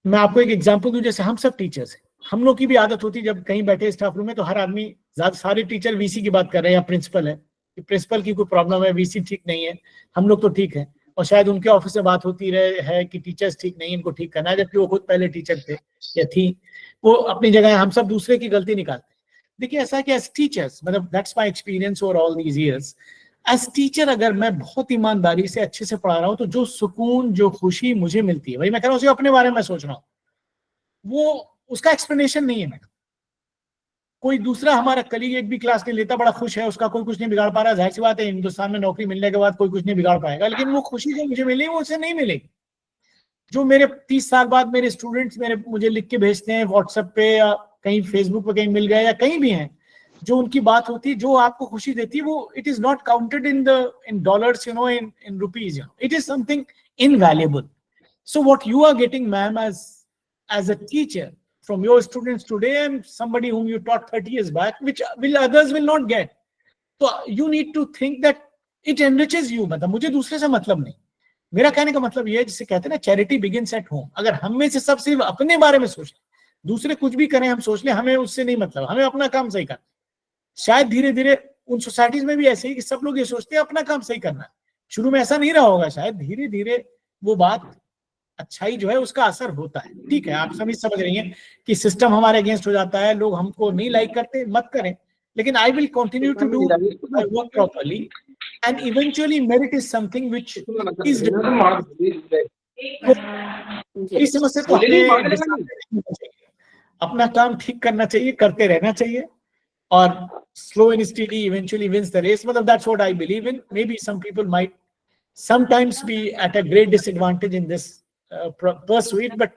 मैं आपको एक एग्जांपल दूं, जैसे हम सब टीचर्स हैं, हम लोग की भी आदत होती है जब कहीं बैठे स्टाफ रूम में तो हर आदमी, ज्यादा सारे टीचर वीसी की बात कर रहे हैं या प्रिंसिपल है कि प्रिंसिपल की कोई प्रॉब्लम है, वीसी ठीक नहीं है, हम लोग तो ठीक है, और शायद उनके ऑफिस में बात होती रहे है कि टीचर्स ठीक नहीं, इनको ठीक करना है, जबकि वो खुद पहले टीचर थे या थी, वो अपनी जगह, हम सब दूसरे की गलती निकालते हैं। देखिए ऐसा है कि एज टीचर्स, मतलब that's my experience over all these years, as teacher अगर मैं बहुत ईमानदारी से अच्छे से पढ़ा रहा हूँ तो जो सुकून, जो खुशी मुझे मिलती है, भाई मैं कह रहा हूँ अपने बारे में सोच रहा हूँ, वो उसका एक्सप्लेनेशन नहीं है मैडम। कोई दूसरा हमारा कलीग एक भी क्लास के लेता, बड़ा खुश है, उसका कोई कुछ नहीं बिगाड़ पा रहा, जाहिर सी बात है हिंदुस्तान में नौकरी मिलने के बाद कोई कुछ नहीं बिगाड़ पाएगा, लेकिन वो खुशी जो मुझे मिली वो उसे नहीं मिलेगी। जो मेरे 30 साल बाद मेरे स्टूडेंट्स मुझे लिख के भेजते हैं व्हाट्सएप पे या कहीं फेसबुक पे कहीं मिल गए या कहीं भी हैं, जो उनकी बात होती है, जो आपको खुशी देती है, वो it is not counted in dollars, you know, in rupees, it is something invaluable. So what you are getting, ma'am, as a teacher from your students today and somebody whom you taught 30 years back, which others will not get. So you need to think that it enriches you. मतलब मुझे दूसरे से मतलब नहीं. मेरा कहने का मतलब ये है, जिसे कहते हैं ना, चैरिटी बिगिंस एट होम. अगर हम में से सब सिर्फ अपने बारे में सोच लें, दूसरे कुछ भी करें हम सोच लें, हमें उससे नहीं मतलब, हमें अपना काम सही करना. शायद धीरे धीरे उन सोसाइटीज में भी ऐसे ही कि सब लोग ये सोचते हैं अपना काम सही करना है. शुरू में ऐसा नहीं रहा होगा, शायद धीरे धीरे वो बात, अच्छाई जो है उसका असर होता है. ठीक है, आप सभी समझ रही हैं कि सिस्टम हमारे अगेंस्ट हो जाता है, लोग हमको नहीं लाइक करते, मत करें, लेकिन I will continue to do my work properly and eventually merit is something which is इस समस्या को हमें अपना काम ठीक करना चाहिए, करते रहना चाहिए, और slow and steady eventually wins the race. मतलब that's what I believe in. Maybe some people might sometimes be at a great disadvantage in this pursuit, but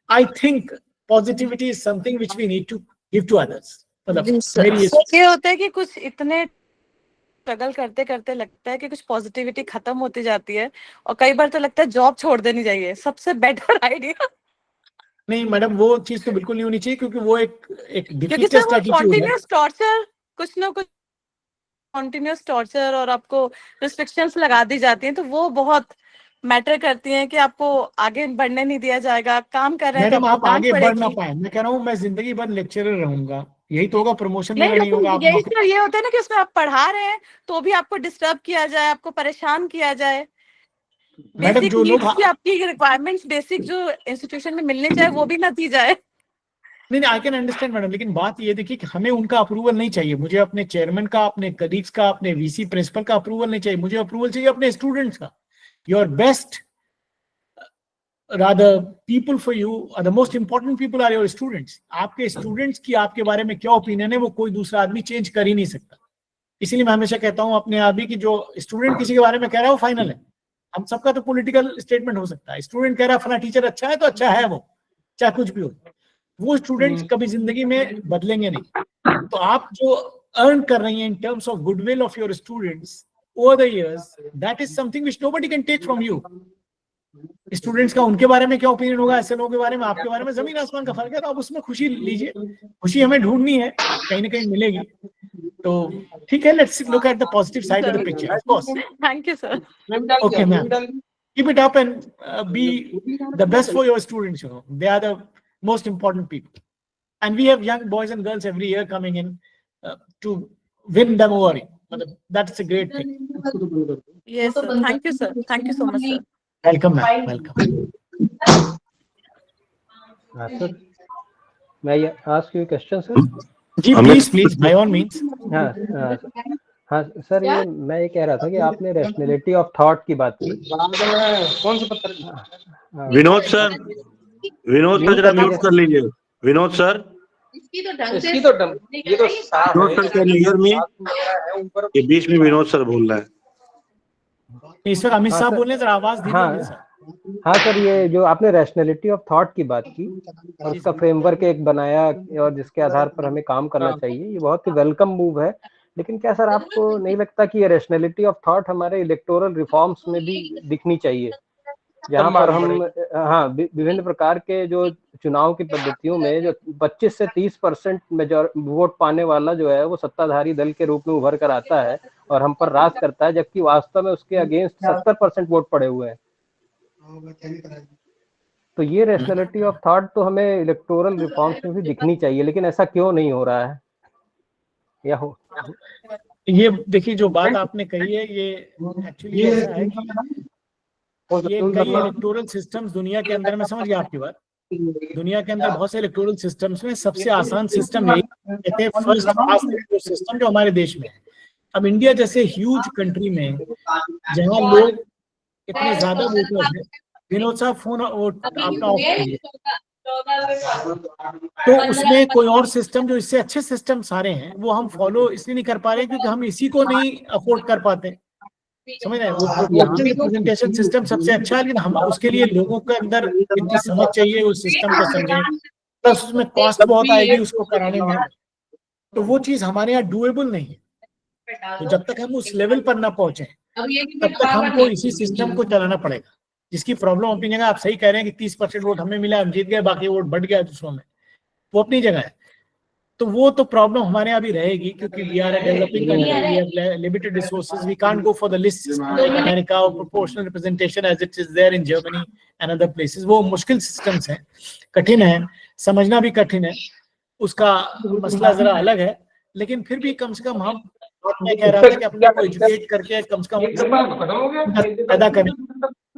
I think positivity is something which we need to give to others. मतलब मेरी ये होता है कि कुछ इतने struggle करते करते लगता है कि कुछ पॉजिटिविटी खत्म होती जाती है, और कई बार तो लगता है जॉब छोड़ देनी चाहिए. सबसे बेटर आइडिया. नहीं मैडम, वो चीज तो बिल्कुल नहीं होनी चाहिए, क्योंकि वो एक डिफीटेस्ट एटीट्यूड है. कंटीन्यूअस टॉर्चर, कुछ ना कुछ कंटीन्यूअस टॉर्चर और आपको रिस्ट्रिक्शंस लगा दी जाती हैं, तो वो बहुत मैटर करती हैं कि आपको आगे बढ़ने नहीं दिया जाएगा. काम कर रहे हैं मैडम, आप आगे बढ़ ना पाए. मैं कह रहा हूँ मैं जिंदगी भर लेक्चरर रहूंगा, यही तो होगा, प्रमोशन नहीं होगा. ये होता है ना कि उसमें आप पढ़ा रहे हैं तो भी आपको डिस्टर्ब किया जाए, आपको परेशान किया जाए. मैडम, जो लोग आपकी रिक्वायरमेंट्स बेसिक जो इंस्टीट्यूशन में मिलनी चाहिए वो भी ना दी जाए. नहीं, आई कैन अंडरस्टैंड मैडम, लेकिन बात ये देखिए कि हमें उनका अप्रूवल नहीं चाहिए. मुझे अपने चेयरमैन का, अपने कलीग्स का, अपने वीसी प्रिंसिपल का अप्रूवल नहीं चाहिए. मुझे अप्रूवल चाहिए अपने स्टूडेंट्स का. Your best, rather people for you are the most important people are your students. आपके स्टूडेंट्स की आपके बारे में क्या ओपिनियन है, वो कोई दूसरा आदमी चेंज कर ही नहीं सकता. इसीलिए मैं हमेशा कहता हूँ अपने आप ही कि जो स्टूडेंट किसी के बारे में कह रहा है वो फाइनल है. हम सबका तो पॉलिटिकल स्टेटमेंट हो सकता है. स्टूडेंट कह रहा है फला टीचर अच्छा है तो अच्छा है, वो चाहे कुछ भी हो. वो स्टूडेंट्स कभी जिंदगी में बदलेंगे नहीं. तो आप जो अर्न कर रही हैं in terms of goodwill of your students over the years, that is something which nobody can take from you. Students का उनके बारे में क्या ओपिनियन होगा, ऐसे लोगों के बारे में, आपके बारे में जमीन आसमान का फर्क है. तो आप उसमें खुशी लीजिए. खुशी हमें ढूंढनी है, कहीं ना कहीं मिलेगी. तो ठीक है, let's look at the positive side of the picture. Of course. Thank you sir. Okay ma'am, keep it up and be the best for your students. You know, they are the most important people, and we have young boys and girls every year coming in to win them over. That's a great thing. Yes sir. Thank you sir. Thank you so much sir. Welcome ma'am. Welcome. Sir, may I ask you a question, sir? जी please by all means. हाँ sir, ये मैं ये कह रहा था कि आपने रैशनैलिटी ऑफ थॉट की बात की. कौन सा पत्र? विनोद सर जरा म्यूट कर लीजिए. विनोद सर, इसकी तो डम ये तो साफ Vinod sir can hear me. ये बीच में विनोद सर बोल रहा है. इस वक्त अमित साहब बोल रहे हैं, जरा आवाज दीजिए. हाँ सर, ये जो आपने रैशनैलिटी ऑफ थॉट की बात की और उसका फ्रेमवर्क एक बनाया और जिसके आधार पर हमें काम करना चाहिए, ये बहुत ही वेलकम मूव है. लेकिन क्या सर आपको नहीं लगता कि ये रैशनैलिटी ऑफ थॉट हमारे इलेक्टोरल रिफॉर्म्स में भी दिखनी चाहिए, जहाँ पर हम विभिन्न प्रकार के जो चुनाव की पद्धतियों में जो 25 से 30% वोट पाने वाला जो है वो सत्ताधारी दल के रूप में उभर कर आता है और हम पर राज करता है, जबकि वास्तव में उसके अगेंस्ट 70% वोट पड़े हुए हैं. तो ये रैशनैलिटी ऑफ थॉट तो हमें इलेक्टोरल रिफॉर्म्स में भी दिखनी चाहिए, लेकिन ऐसा क्यों नहीं हो रहा है या हो? ये देखिए, जो बात आपने कही है ये एक्चुअली ऐसा है कि ये कई इलेक्टोरल सिस्टम्स दुनिया के अंदर, मैं समझ गया आपकी बात, दुनिया के अंदर बहुत से इलेक्टोरल सिस्टम्स में सबसे आसान सिस्टम यही कहते हैं, फर्स्ट पास्ट द सिस्टम, जो हमारे देश में है. अब इंडिया जैसे ह्यूज कंट्री में जहाँ लोग इतने ज्यादा वोटर्स हैं, विनोद साहब फोन आपका ऑफ करिए, तो उसमें कोई और सिस्टम जो इससे अच्छे सिस्टम सारे हैं वो हम फॉलो इसलिए नहीं कर पा रहे क्योंकि हम इसी को नहीं अफोर्ड कर पाते. समझ रहे हैं? वो प्रोपोर्शनल रिप्रेजेंटेशन सिस्टम सबसे अच्छा है, लेकिन हम उसके लिए लोगों के अंदर इतनी समझ चाहिए उस सिस्टम को समझें, प्लस उसमें कॉस्ट बहुत आएगी उसको कराने में, तो वो चीज हमारे यहाँ डूएबल नहीं है। तो जब तक हम उस लेवल पर ना पहुंचे तब तक हमको इसी सिस्टम को चलाना पड़ेगा। जिसकी प्रॉब्लम अपनी जगह, आप सही कह रहे हैं कि 30% वोट हमें मिला, हम जीत गए, बाकी वोट बढ़ गया दूसरों में, वो अपनी जगह है। तो वो तो प्रॉब्लम हमारे यहाँ भी रहेगी, क्योंकि we are a developing country, we have limited resources, we can't go for the list system like America और proportional representation as it is there in Germany and other places. वो मुश्किल सिस्टम्स हैं, कठिन है, समझना भी कठिन है, उसका मसला जरा अलग है, लेकिन फिर भी कम से कम हम, मैं कह रहा था कि अपने को एजुकेट करके कम से कम पैदा करें।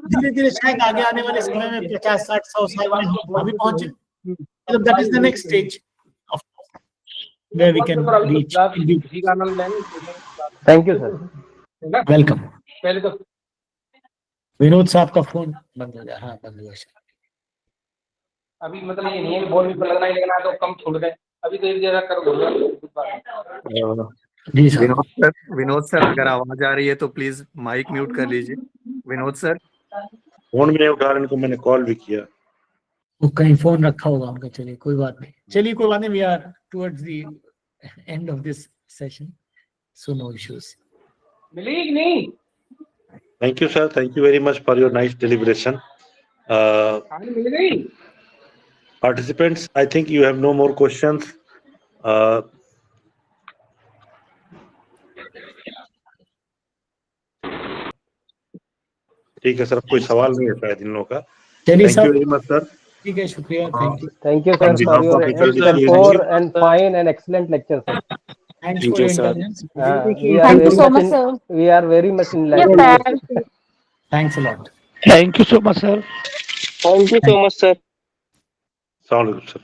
धीरे धीरे शायद आगे आने वाले समय में 50, 60, 100 साल में हम वहां भी पहुंचे। मतलब that is the next stage of where we can reach. Thank you sir. Welcome. Vinod साहब का फोन बंद हो गया। हाँ, बंद हुआ शायद। अभी मतलब ये नहीं है कि बॉल भी लगना ही लगना तो कम छूट गए, अभी तो एक जगह कर दो। जी सर। विनोद सर अगर आवाज आ रही है तो प्लीज माइक म्यूट कर लीजिए। विनोद सर फोन भी नहीं उठा रहे, इनको मैंने कॉल भी किया। वो कहीं फोन रखा होगा उनका। चलिए कोई बात नहीं, चलिए कोई बात नहीं। We are towards the end of this session, so no issues. मिली कि नहीं? Thank you, sir. Thank you very much for your nice deliberation. मिल गई? Participants, I think you have no more questions. ठीक है सर, कोई सवाल नहीं है शायद इन लोगों का। चलिए Thank you sir, very much, sir. ठीक है, शुक्रिया, thank you. Thank you sir On for behalf your of Faculty excellent Association. Core and fine and excellent lecture sir. Thanks for your intelligence. We are Thank you very so much much, sir. We are very much in thanks a lot. Thank you so much, sir. Sound good, sir.